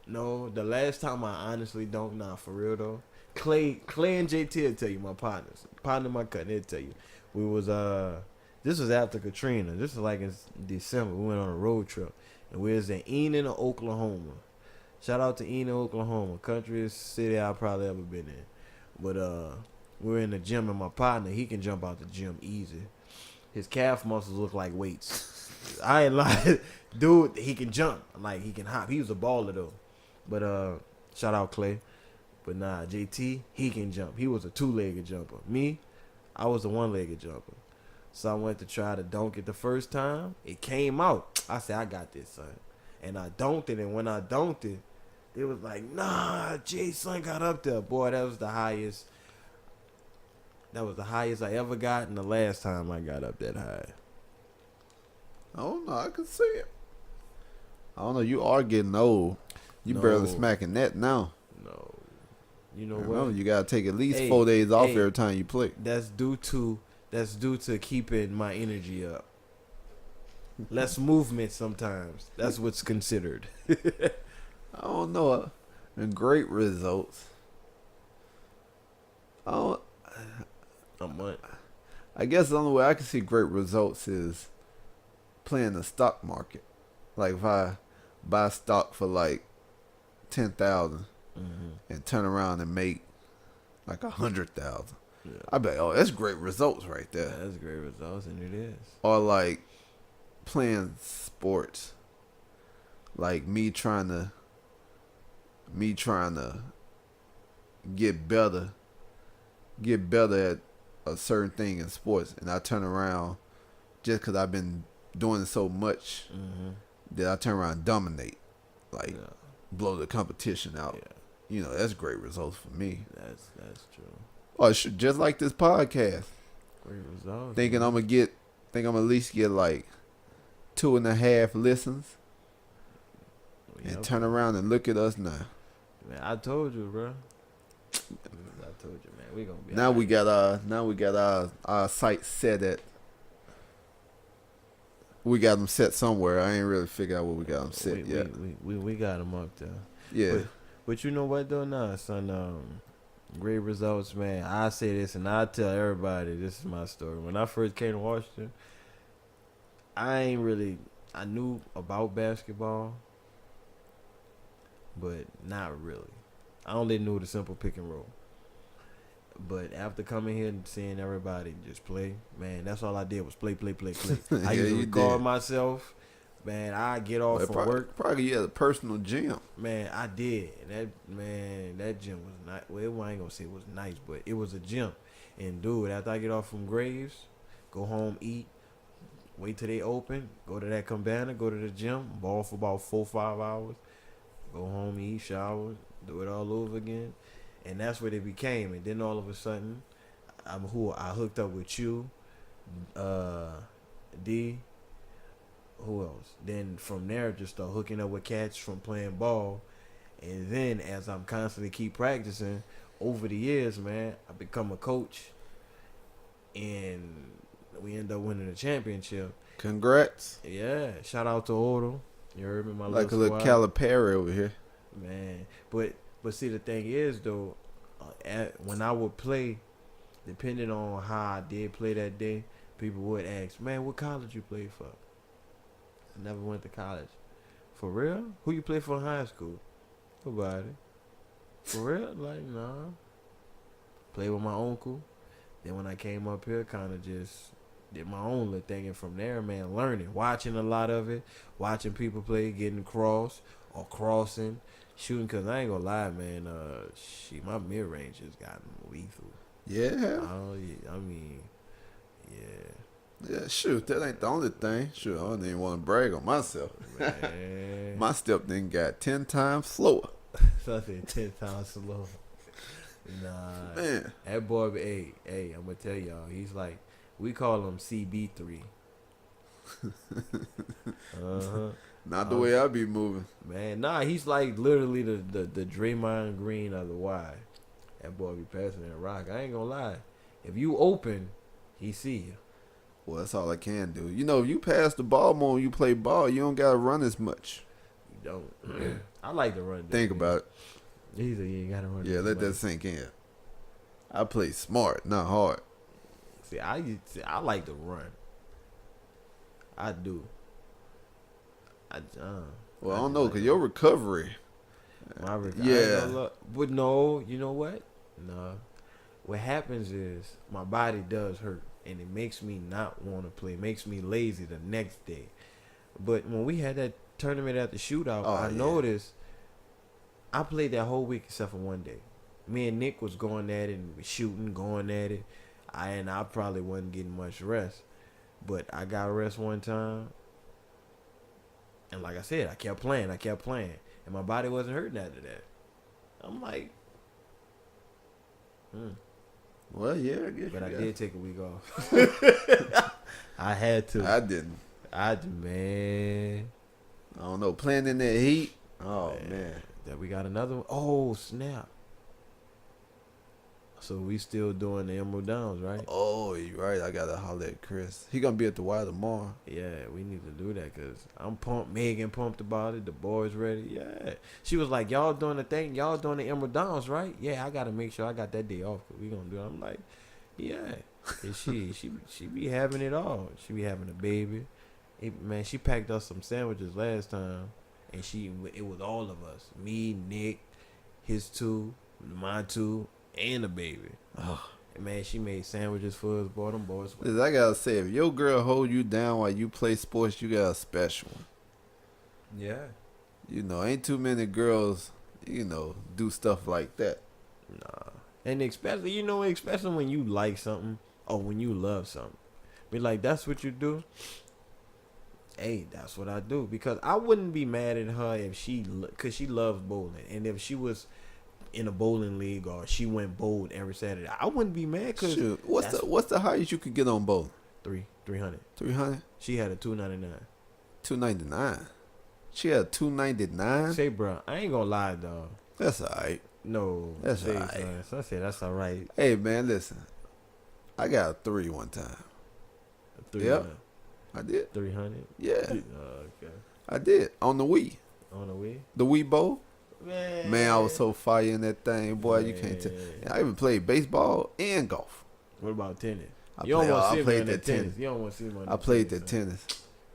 The last time I honestly dunked, nah, for real though. Clay and JT will tell you, my partners. Partner my cousin, they'll tell you. We was, this was after Katrina. This was like in December. We went on a road trip. And we was in Enid, Oklahoma. Shout out to Enid, Oklahoma. Countryest city I've probably ever been in. But we were in the gym, and my partner, he can jump out the gym easy. His calf muscles look like weights. I ain't lying. Dude, he can jump. Like, he can hop. He was a baller, though. But shout out Clay. But nah, JT, he can jump. He was a 2-legged jumper. Me, I was a 1-legged jumper. So I went to try to dunk it the first time. It came out. I said, I got this, son. And I dunked it. And when I dunked it, it was like, nah, Jay-son got up there. Boy, that was the highest. That was the highest I ever got, and the last time I got up that high. Oh, no, I can see it. I don't know. You are getting old. You barely No, smacking that now. no. You know Remember, what? you gotta take at least Hey, 4 days off hey, every time you play. that's due to keeping my energy up. Less movement sometimes. That's what's considered. I don't know. And great results. I don't. What? I guess the only way I can see great results is playing the stock market. Like if I buy stock for like 10,000 and turn around and make like 100,000, Yeah. I bet, oh, that's great results right there. That's great results, and it is. Or like playing sports, like me trying to get better at a certain thing in sports, and I turn around just because I've been doing it so much that I turn around and dominate, like blow the competition out. Yeah. You know, that's great results for me. That's true. Or just like this podcast, Great results. thinking I'm gonna at least get like 2.5 listens, and turn around and look at us now. Man, I told you, bro. I told you, man. We gonna be. Now we got our sights set at. We got them set somewhere. I ain't really figured out where we got them set yet. We got them up there. Yeah. But you know what though, nah, son. Great results, man. I say this and I tell everybody this is my story. When I first came to Washington, I knew about basketball, but not really. I only knew the simple pick and roll. But after coming here and seeing everybody just play, man, that's all I did was play. I used to record myself. Man, I get off from work. Probably you had a personal gym. Man, I did. That gym was nice. Well, I ain't gonna say it was nice, but it was a gym. And dude, after I get off from Graves, go home, eat, wait till they open, go to that cabana, go to the gym, ball for about 4-5 hours, go home, eat, shower, do it all over again. And that's what it became. And then all of a sudden, I hooked up with you, D. Who else? Then from there, just start hooking up with cats from playing ball. And then as I'm constantly keep practicing, over the years, man, I become a coach. And we end up winning the championship. Congrats. Yeah. Shout out to Otto. You heard me, my like a little little squad. Calipari over here. Man. But see, the thing is, though, when I would play, depending on how I did play that day, people would ask, man, what college you play for? I never went to college. For real? Who you play for in high school? Nobody. For real? Like, nah. Played with my uncle. Then when I came up here, kind of just did my own little thing. And from there, man, learning. Watching a lot of it. Watching people play, getting across or crossing. Shooting, because I ain't going to lie, man. My mid-range has gotten lethal. Yeah. Oh, yeah. I mean, yeah. Yeah, shoot, that ain't the only thing. Shoot, I don't even want to brag on myself. Man. My step then got 10 times slower. Something 10 times slower. Nah. Man. That boy, hey, I'm going to tell y'all, he's like, we call him CB3. Uh-huh. Not the way I be moving. Man, nah, he's like literally the Draymond Green of the Y. That boy be passing that rock. I ain't going to lie. If you open, he see you. Well, that's all I can do. You know, if you pass the ball more when you play ball, you don't got to run as much. You don't. I like to run. Think about it. He said you ain't got to run. Yeah, let that sink in. I play smart, not hard. See, I like to run. I do. Well, I don't know, because your recovery. My recovery. Yeah. But no, you know what? No. What happens is my body does hurt. And it makes me not want to play. It makes me lazy the next day. But when we had that tournament at the shootout, I noticed I played that whole week except for one day. Me and Nick was going at it and shooting, going at it. I probably wasn't getting much rest. But I got rest one time. And like I said, I kept playing. And my body wasn't hurting after that. I'm like, Well, yeah, I guess. But I did take a week off. I had to. I didn't. Man. I don't know. Playing in that heat. Oh man. That we got another one. Oh snap! So we still doing the Emerald Downs, right? Oh, you right. I gotta holler at Chris. He gonna be at the Y tomorrow. Yeah, we need to do that because I'm pumped. Megan pumped about it. The boys ready. Yeah, she was like, "Y'all doing the thing? Y'all doing the Emerald Downs, right?" Yeah, I gotta make sure I got that day off. Cause we gonna do it. I'm like, yeah. And she be having it all. She be having a baby. Man, she packed us some sandwiches last time, and it was all of us. Me, Nick, his two, my two, and the baby. Oh. And man, she made sandwiches for us, boy. Them boys. I gotta say, if your girl hold you down while you play sports, you got a special one. Yeah. You know, ain't too many girls, you know, do stuff like that. Nah. And especially, especially when you like something or when you love something. Be like, that's what you do. Hey, that's what I do. Because I wouldn't be mad at her if because she loves bowling. And if she was in a bowling league or she went bowling every Saturday, I wouldn't be mad. Cause what's the highest you could get on bowling? 300. 300? She had a 299. 299. She had a 299. Say, bro, I ain't gonna lie, dog. That's alright. No, that's alright. So I said that's alright. Hey man, listen. I got a 3 one time. 300. Yep. I did. 300? Yeah. Okay. I did. On the Wii. On the Wii? The Wii Bowl. Man, I was so fire in that thing, boy. You can't tell. I even played baseball and golf. What about tennis? I played that tennis. You don't want to see money. I played that tennis.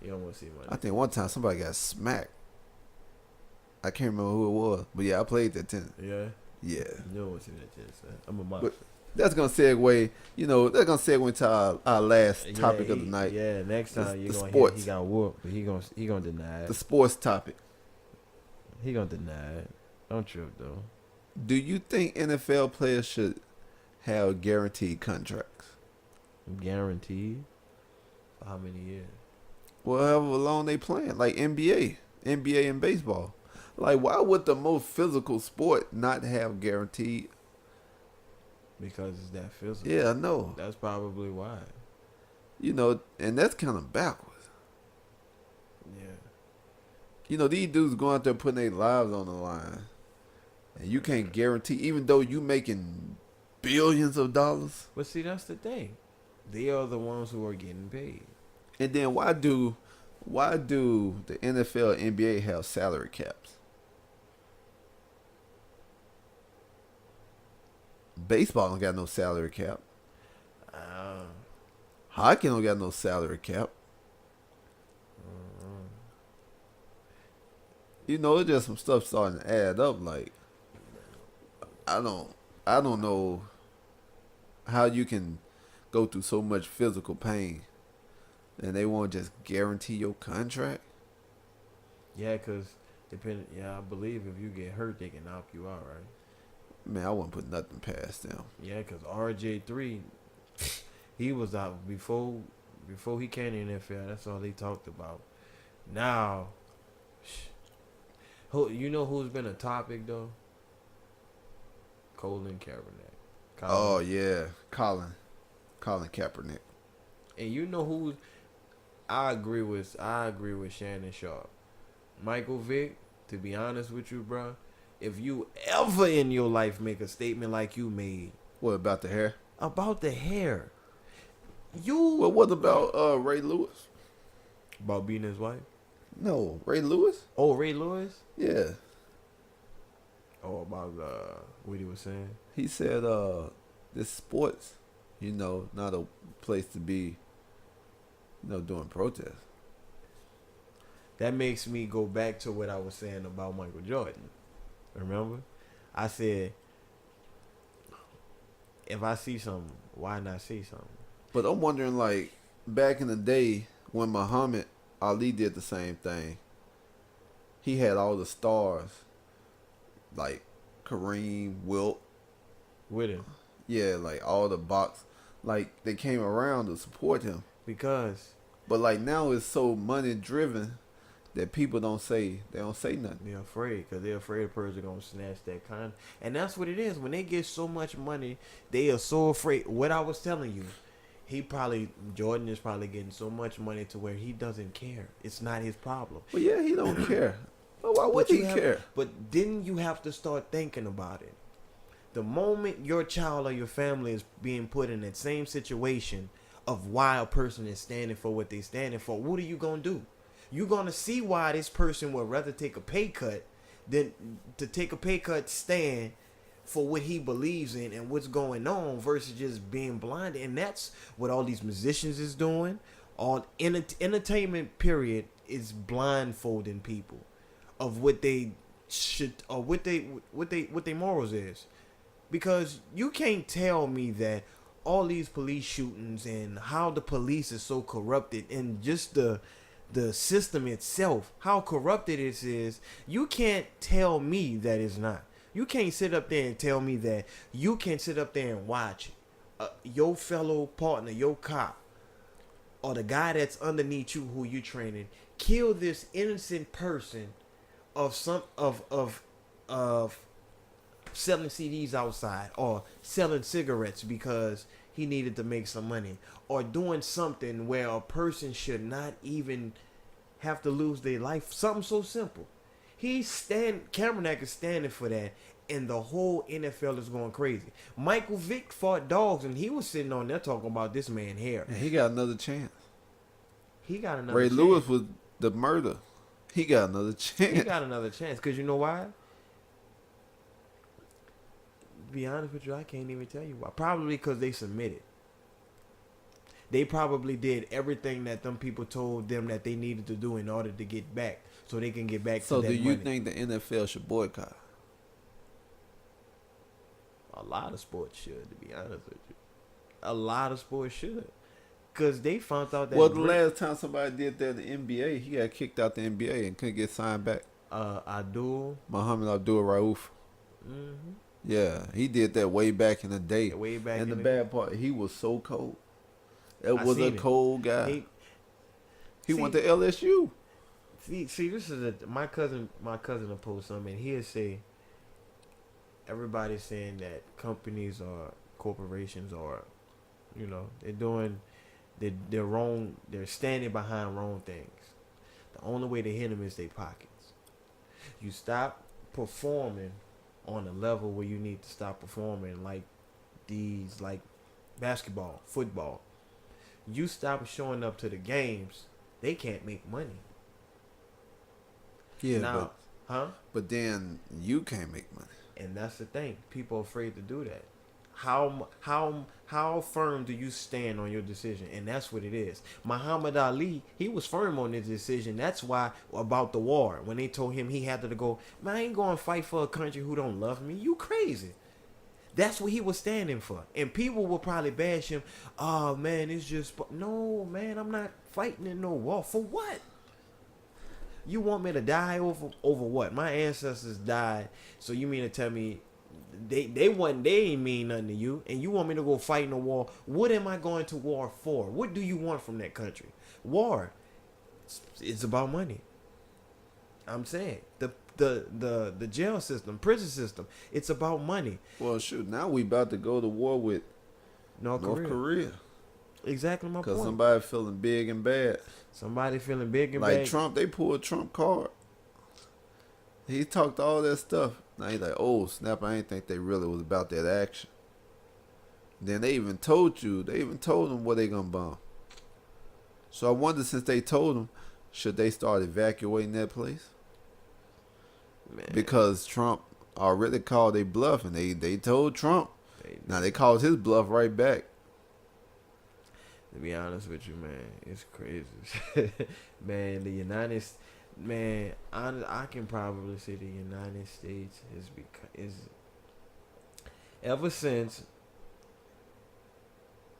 You don't want to see money. I think one time somebody got smacked. I can't remember who it was, but yeah, I played that tennis. Yeah. Yeah. You don't want to see that tennis, man. I'm a monster. That's gonna segue. That's gonna segue into our last topic of the night. Yeah, next time you're gonna sports. He got whooped, but he gonna deny it. The sports topic. He gonna deny it. Don't trip though. Do you think NFL players should have guaranteed contracts? Guaranteed? For how many years? Well, however long they playing, like NBA and baseball. Like, why would the most physical sport not have guaranteed? Because it's that physical. Yeah, I know. That's probably why. And that's kind of backwards. Yeah. These dudes going out there putting their lives on the line. And you can't guarantee, even though you making billions of dollars. But see, that's the thing. They are the ones who are getting paid. And then why do the NFL and NBA have salary caps? Baseball don't got no salary cap. Hockey don't got no salary cap. It's just some stuff starting to add up. Like, I don't know how you can go through so much physical pain and they won't just guarantee your contract. Yeah, because I believe if you get hurt, they can knock you out, right? Man, I wouldn't put nothing past them. Yeah, because RJ3, he was out before he came to the NFL. That's all they talked about. Now, who's been a topic though? Colin Kaepernick. Oh yeah, Colin Kaepernick. And you know who? I agree with Shannon Sharp. Michael Vick. To be honest with you, bro. If you ever in your life make a statement like you made. What about the hair? About the hair. Well, what about Ray Lewis? About beating his wife? No, Ray Lewis? Oh, Ray Lewis? Yeah. Oh, about what he was saying? He said this sports, not a place to be, doing protests. That makes me go back to what I was saying about Michael Jordan. Remember? I said, if I see something, why not say something? But I'm wondering, like, back in the day when Muhammad Ali did the same thing, he had all the stars, like Kareem, Wilt. With him. Yeah, like all the box. Like, they came around to support him. But, like, now it's so money-driven that people don't say nothing. They're afraid because they're afraid the person going to snatch that kind. And that's what it is. When they get so much money, they are so afraid. What I was telling you, Jordan is probably getting so much money to where he doesn't care. It's not his problem. Well, yeah, he don't care. But why would he care? But then you have to start thinking about it. The moment your child or your family is being put in that same situation of why a person is standing for what they're standing for, what are you going to do? You're going to see why this person would rather take a pay cut than to take a pay cut stand for what he believes in and what's going on versus just being blinded. And that's what all these musicians is doing. All entertainment period is blindfolding people of what they should or what they morals is. Because you can't tell me that all these police shootings and how the police is so corrupted and just the system itself, how corrupted it is, you can't tell me that it's not. You can't sit up there and tell me that you can sit up there and watch your fellow partner, your cop, or the guy that's underneath you who you training, kill this innocent person of selling CDs outside or selling cigarettes because he needed to make some money or doing something where a person should not even have to lose their life. Something so simple. Kaepernick is standing for that, and the whole NFL is going crazy. Michael Vick fought dogs, and he was sitting on there talking about this man here. And he got another chance. Ray Lewis was the murder. He got another chance. Because you know why? To be honest with you, I can't even tell you why. Probably because they submitted. They probably did everything that them people told them that they needed to do in order to get back, so they can get back to that money. So do you think the NFL should boycott? A lot of sports should, to be honest with you. A lot of sports should. Because they found out that... Well, the last time somebody did that in the NBA, he got kicked out the NBA and couldn't get signed back. Muhammad Abdul Rauf. Mm-hmm. Yeah, he did that way back in the day. And the bad part, he was so cold. That was a cold guy. He went to LSU. See, this is my cousin will post something, and he'll say, everybody's saying that companies or corporations are, they're wrong. They're standing behind wrong things. The only way to hit them is their pockets. You stop performing on a level where you need to stop performing, like basketball, football. You stop showing up to the games, they can't make money. Yeah, but then you can't make money. And that's the thing. People are afraid to do that. How firm do you stand on your decision? And that's what it is. Muhammad Ali, he was firm on his decision. That's why about the war, when they told him he had to go, man, I ain't going to fight for a country who don't love me. You crazy. That's what he was standing for. And people will probably bash him. Oh, man, it's just... No, man, I'm not fighting in no war. For what? You want me to die over what? My ancestors died. So you mean to tell me they ain't mean nothing to you, and you want me to go fight in a war? What am I going to war for? What do you want from that country? War. It's about money. I'm saying the jail system, prison system. It's about money. Well, shoot. Now we about to go to war with North Korea. Exactly my point. Because somebody feeling big and bad. Like Trump, they pulled Trump card. He talked all that stuff. Now he's like, oh, snap, I ain't think they really was about that action. Then they even told them where they gonna bomb. So I wonder, since they told them, should they start evacuating that place? Man. Because Trump already called their bluff, and they told Trump. Now they called his bluff right back. To be honest with you, man, it's crazy. Man, the United States... Man, I can probably say the United States is ever since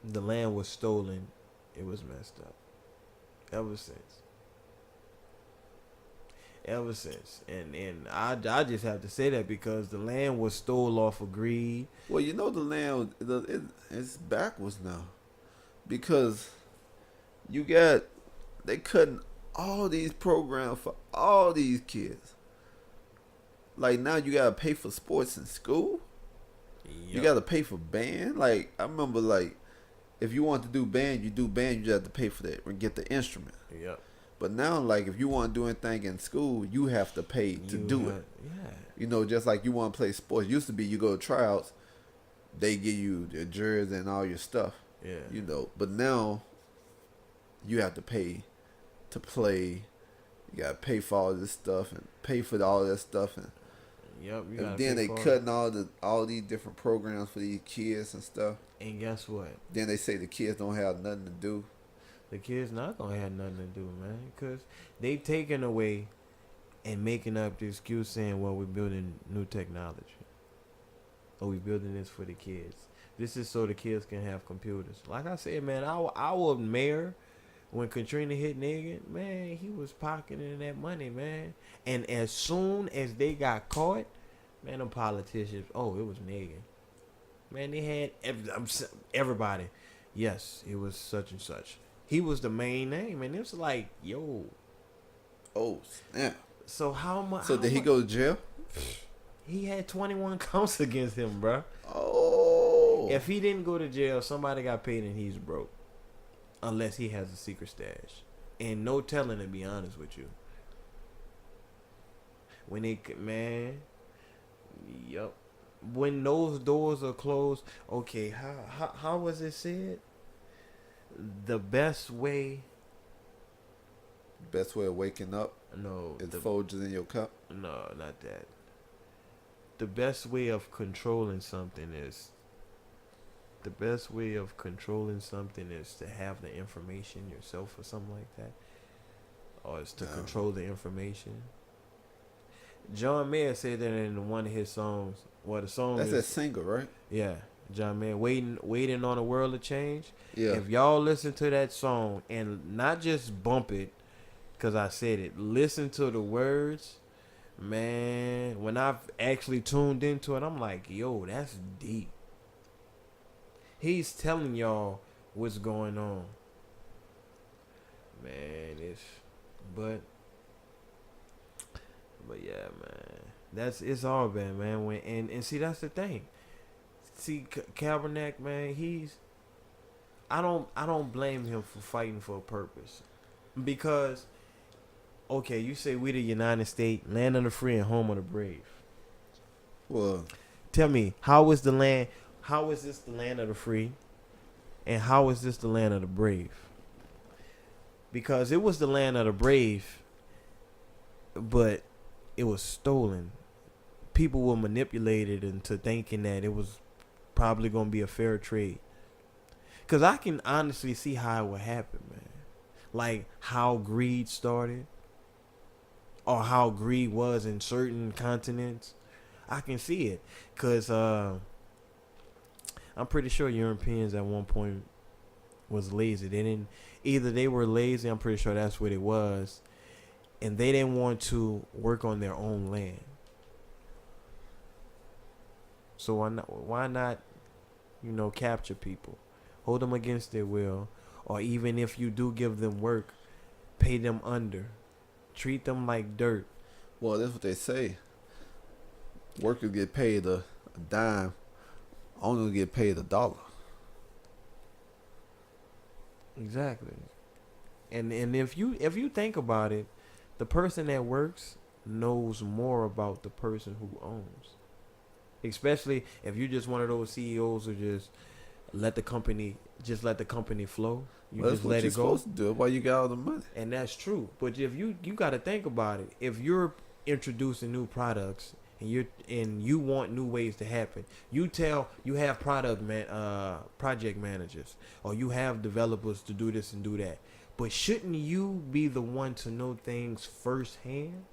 the land was stolen, it was messed up. Ever since, and I just have to say that because the land was stole off of greed. Well, the land it's backwards now, because they cutting all these programs for all these kids. Like, now you gotta pay for sports in school. Yep. You gotta pay for band. Like, I remember, like, if you want to do band, you do band. You just have to pay for that or get the instrument. Yep. But now, like, if you want to do anything in school, you have to pay to do it. Yeah. You know, just like you want to play sports. Used to be you go to tryouts, they give you the jersey and all your stuff. Yeah. You know, but now you have to pay to play. You gotta pay for all this stuff and pay for all that stuff, and Yep. and then they cutting all these different programs for these kids and stuff. And guess what? Then they say the kids don't have nothing to do. The kids not gonna have nothing to do, man, because they taking away and making up the excuse saying, "Well, we're building new technology, or we're building this for the kids. This is so the kids can have computers." Like I said, man, our mayor, when Katrina hit Nigga, man, he was pocketing that money, man. And as soon as they got caught, man, them politicians, oh, it was Nigga. Man, they had everybody. Yes, it was such and such. He was the main name, and it was like, yo. Oh, snap. So how much? So did he go to jail? He had 21 counts against him, bro. Oh. If he didn't go to jail, somebody got paid and he's broke. Unless he has a secret stash. And no telling, to be honest with you. When they, man, yup. When those doors are closed, okay, how was it said? The best way. Best way of waking up No. is Folgers in your cup. No, not that. The best way of controlling something is. The best way of controlling something is to have the information yourself or something like that. Or is to control the information. John Mayer said that in one of his songs. Well, the song That's is, that single, right? Yeah. John Mayer, waiting on a world to change. Yeah. If y'all listen to that song and not just bump it, because I said it, listen to the words, man, when I've actually tuned into it, I'm like, yo, that's deep. He's telling y'all what's going on. Man, but yeah, man. It's all bad, man. And see, that's the thing. See, Kaepernick, man, I don't blame him for fighting for a purpose. Because, okay, you say we the United States, land of the free and home of the brave. Well, tell me, how is this the land of the free? And how is this the land of the brave? Because it was the land of the brave, but it was stolen. People were manipulated into thinking that it was probably going to be a fair trade. Because I can honestly see how it would happen, man. Like how greed started. Or how greed was in certain continents. I can see it. Because I'm pretty sure Europeans at one point was lazy. They were lazy, I'm pretty sure that's what it was. And they didn't want to work on their own land. So why not, capture people? Hold them against their will. Or even if you do give them work, pay them under. Treat them like dirt. Well, that's what they say. Workers get paid a dime. Owners get paid $1. Exactly. And if you think about it, the person that works knows more about the person who owns. Especially if you're just one of those CEOs who just let the company flow. You Well, just that's what let you're it go. supposed to do. Why you got all the money? And that's true. But if you got to think about it, if you're introducing new products and you want new ways to happen, you have project managers, or you have developers to do this and do that. But shouldn't you be the one to know things firsthand?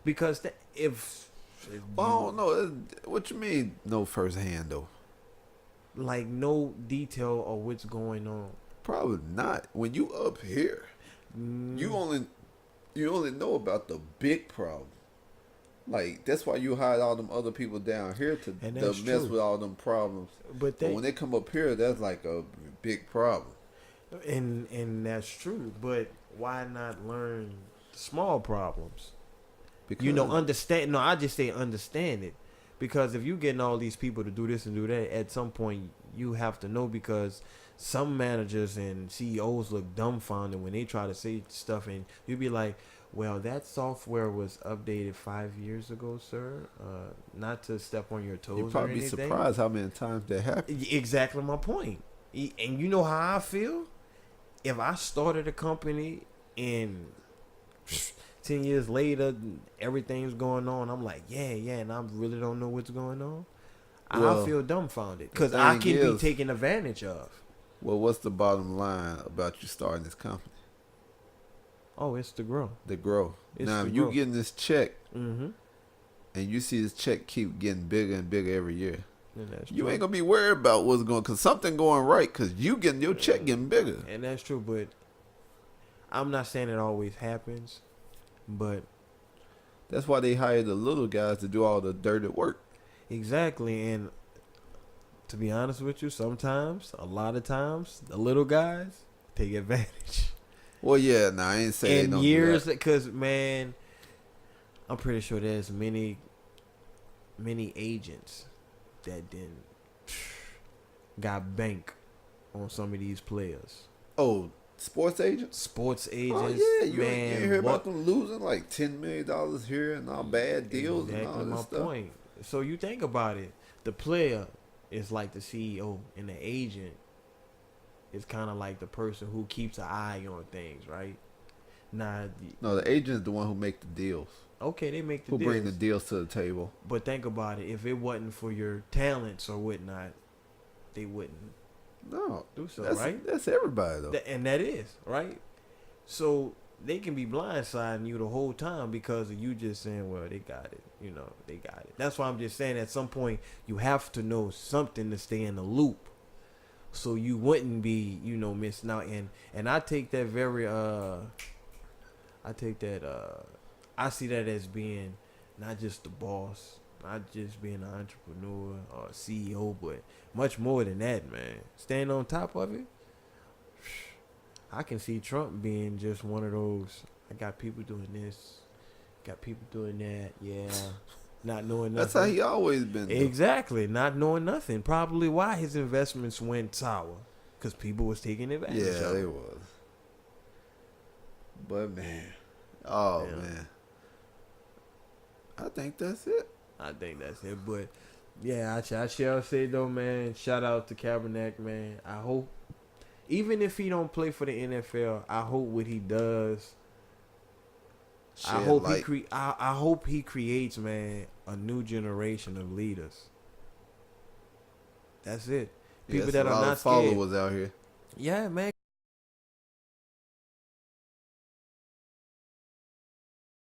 Because Well, I don't know. What you mean, no firsthand though? Like no detail of what's going on. Probably not. When you up here, you only know about the big problem. Like that's why you hide all them other people down here to mess with all them problems. But when they come up here, that's like a big problem. And that's true. But why not learn small problems? Because understand. No, I just say understand it. Because if you getting all these people to do this and do that, at some point you have to know, because some managers and CEOs look dumbfounded when they try to say stuff, and you be like, well, that software was updated 5 years ago, sir. Not to step on your toes. You'd probably be surprised how many times that happened. Exactly my point. And you know how I feel? If I started a company and 10 years later everything's going on, I'm like, yeah, and I really don't know what's going on, I feel dumbfounded because I can be taken advantage of. Well, what's the bottom line about you starting this company? Oh, it's to grow. The growth. Now, if you getting this check, and you see this check keep getting bigger and bigger every year, you ain't gonna be worried about what's going, cause something going right, cause you getting your check getting bigger. And that's true, but I'm not saying it always happens, but that's why they hire the little guys to do all the dirty work. Exactly, and to be honest with you, sometimes, a lot of times, the little guys take advantage. Well, yeah, I ain't saying in they don't years, do that. Because man, I'm pretty sure there's many agents that didn't got bank on some of these players. Oh, sports agents? Sports agents. Oh yeah, man, you hear about them losing like $10 million here and all bad deals and all this stuff. My point. So you think about it, the player is like the CEO, and the agent is kind of like the person who keeps an eye on things, right? No, the agent is the one who make the deals. Okay, they make the deals. Who bring the deals to the table. But think about it. If it wasn't for your talents or whatnot, they wouldn't do so, right? That's everybody, though. And that is, right? So they can be blindsiding you the whole time because of you just saying, well, they got it. They got it. That's why I'm just saying at some point you have to know something to stay in the loop, so you wouldn't be, missing out. And I take that I see that as being not just the boss, not just being an entrepreneur or a CEO, but much more than that, man. Staying on top of it. I can see Trump being just one of those, I got people doing this, got people doing that, yeah, not knowing nothing. That's how he always been, though. Exactly, not knowing nothing. Probably why his investments went sour, because people was taking advantage of it. Yeah, they was. But, man, man. I think that's it. But, yeah, I shall say, though, man, shout out to Kaepernick, man. I hope, even if he don't play for the NFL, I hope what he does, I hope he creates, man, a new generation of leaders. That's it. People that are not followers out here. Yeah, man.